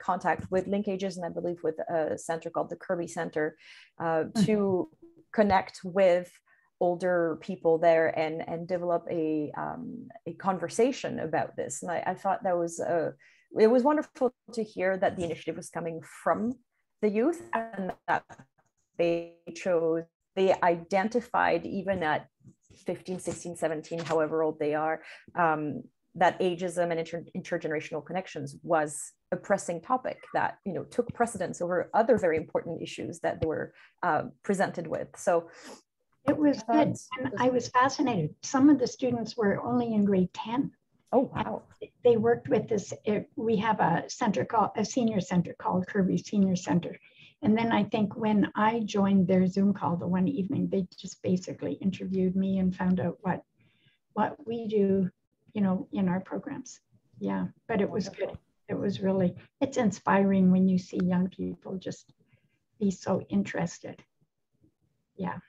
contact with linkages, and I believe with a center called the Kirby Center, to connect with older people there and develop a conversation about this. And I thought that was it was wonderful to hear that the initiative was coming from the youth, and that they identified, even at 15, 16, 17, however old they are, that ageism and intergenerational connections was a pressing topic that took precedence over other very important issues that they were presented with. So it was good, and I was fascinated. Some of the students were only in grade 10. Oh, wow. They worked with this. We have a senior center called Kirby Senior Center. And then I think when I joined their Zoom call the one evening, they just basically interviewed me and found out what we do, in our programs. Yeah, but it was good. It was really, it's inspiring when you see young people just be so interested. Yeah.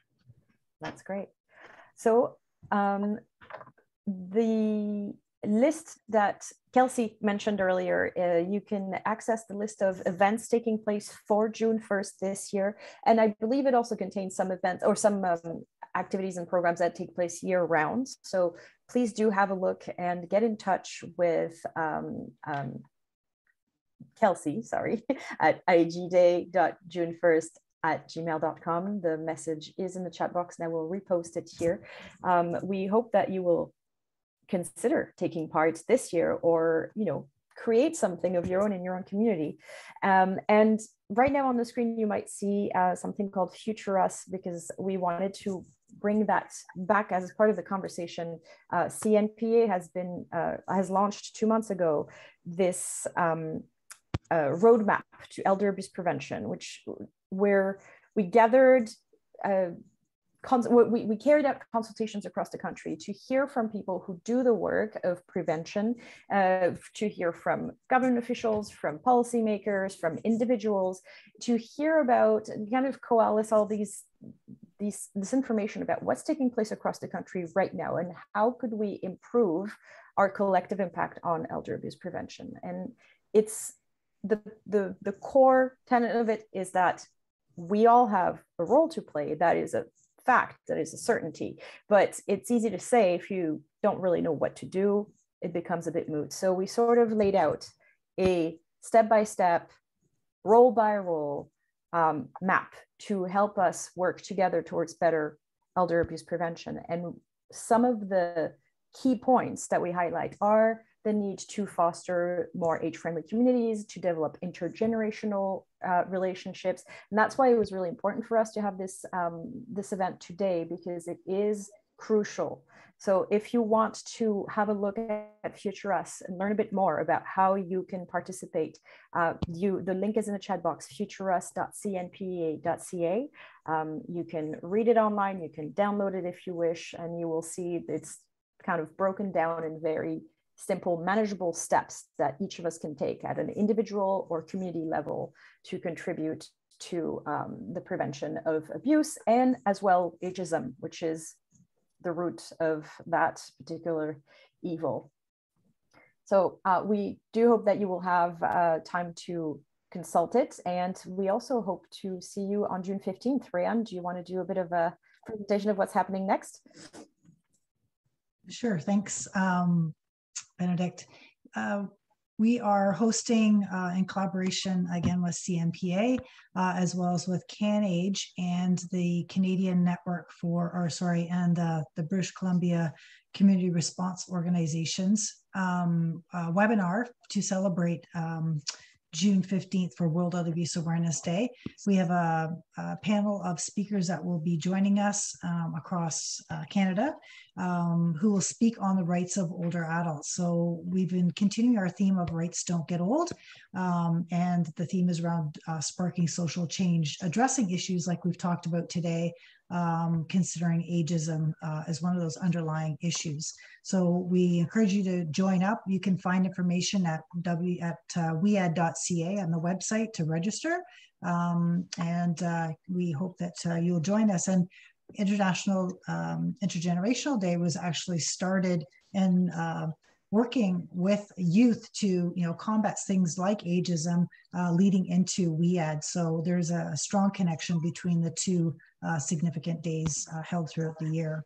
That's great. So the list that Kelsey mentioned earlier, you can access the list of events taking place for June 1st this year. And I believe it also contains some events or some activities and programs that take place year round. So please do have a look and get in touch with Kelsey, at igday.june1st@gmail.com. The message is in the chat box and I will repost it here. We hope that you will consider taking part this year, or create something of your own in your own community. And right now on the screen you might see something called Future Us, because we wanted to bring that back as part of the conversation, CNPEA has launched 2 months ago this roadmap to elder abuse prevention, where we gathered we carried out consultations across the country to hear from people who do the work of prevention, to hear from government officials, from policymakers, from individuals, to hear about and kind of coalesce all this information about what's taking place across the country right now and how could we improve our collective impact on elder abuse prevention. And it's the core tenet of it is that we all have a role to play. That is a fact, that is a certainty, but it's easy to say if you don't really know what to do, it becomes a bit moot. So we sort of laid out a step-by-step, role-by-role map to help us work together towards better elder abuse prevention. And some of the key points that we highlight are the need to foster more age-friendly communities, to develop intergenerational relationships. And that's why it was really important for us to have this, this event today, because it is crucial. So if you want to have a look at Future Us and learn a bit more about how you can participate, the link is in the chat box, futureus.cnpea.ca. You can read it online, you can download it if you wish, and you will see it's kind of broken down in very simple, manageable steps that each of us can take at an individual or community level to contribute to the prevention of abuse and as well ageism, which is the root of that particular evil. So we do hope that you will have time to consult it. And we also hope to see you on June 15th. Rayan, do you want to do a bit of a presentation of what's happening next? Sure, thanks, Benedict. We are hosting in collaboration again with CNPEA, as well as with CanAge and the Canadian Network and the British Columbia Community Response Organizations webinar to celebrate June 15th for World Elder Abuse Awareness Day. We have a panel of speakers that will be joining us across Canada who will speak on the rights of older adults. So we've been continuing our theme of rights don't get old, and the theme is around sparking social change, addressing issues like we've talked about today, considering ageism as one of those underlying issues. So we encourage you to join up. You can find information at wead.ca on the website to register. We hope that you'll join us. And International Intergenerational Day was actually started in working with youth to combat things like ageism leading into WEAD. So there's a strong connection between the two significant days held throughout the year.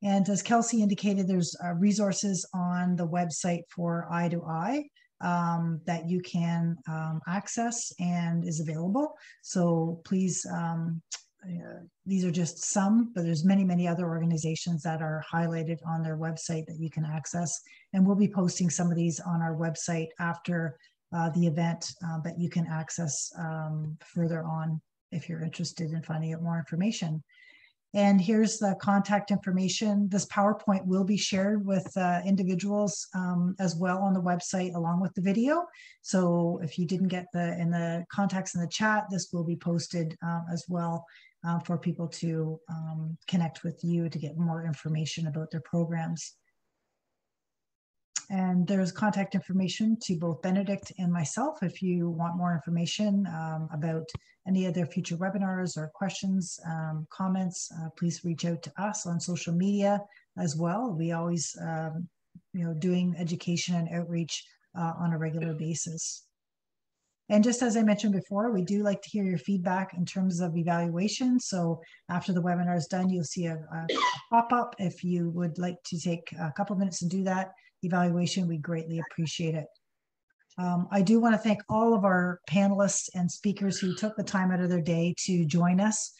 And as Kelsey indicated, there's resources on the website for Eye to Eye that you can access and is available. So please, these are just some, but there's many, many other organizations that are highlighted on their website that you can access. And we'll be posting some of these on our website after the event that you can access further on if you're interested in finding out more information. And here's the contact information. This PowerPoint will be shared with individuals as well on the website along with the video. So if you didn't get in the contacts in the chat, this will be posted as well for people to connect with you to get more information about their programs. And there's contact information to both Benedict and myself if you want more information about any of their future webinars or questions, comments, please reach out to us on social media as well. We always, doing education and outreach on a regular basis. And just as I mentioned before, we do like to hear your feedback in terms of evaluation. So after the webinar is done, you'll see a pop-up. If you would like to take a couple of minutes to do that evaluation, we greatly appreciate it. I do want to thank all of our panelists and speakers who took the time out of their day to join us.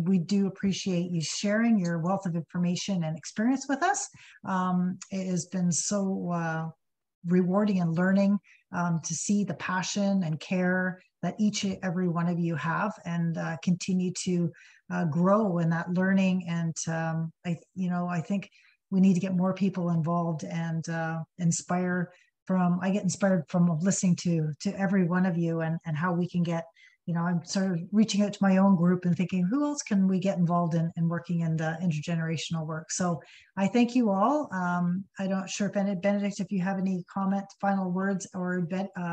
We do appreciate you sharing your wealth of information and experience with us. It has been so rewarding and learning to see the passion and care that each and every one of you have, and continue to grow in that learning. And I think we need to get more people involved and I get inspired from listening to every one of you, and how we can get, I'm sort of reaching out to my own group and thinking, who else can we get involved in working in the intergenerational work? So I thank you all. I'm not sure if Benedict, if you have any final words, or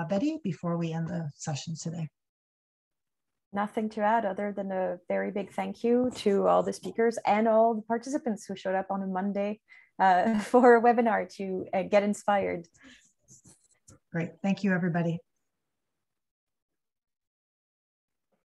Betty, before we end the session today. Nothing to add other than a very big thank you to all the speakers and all the participants who showed up on a Monday for a webinar to get inspired. Great. Thank you, everybody.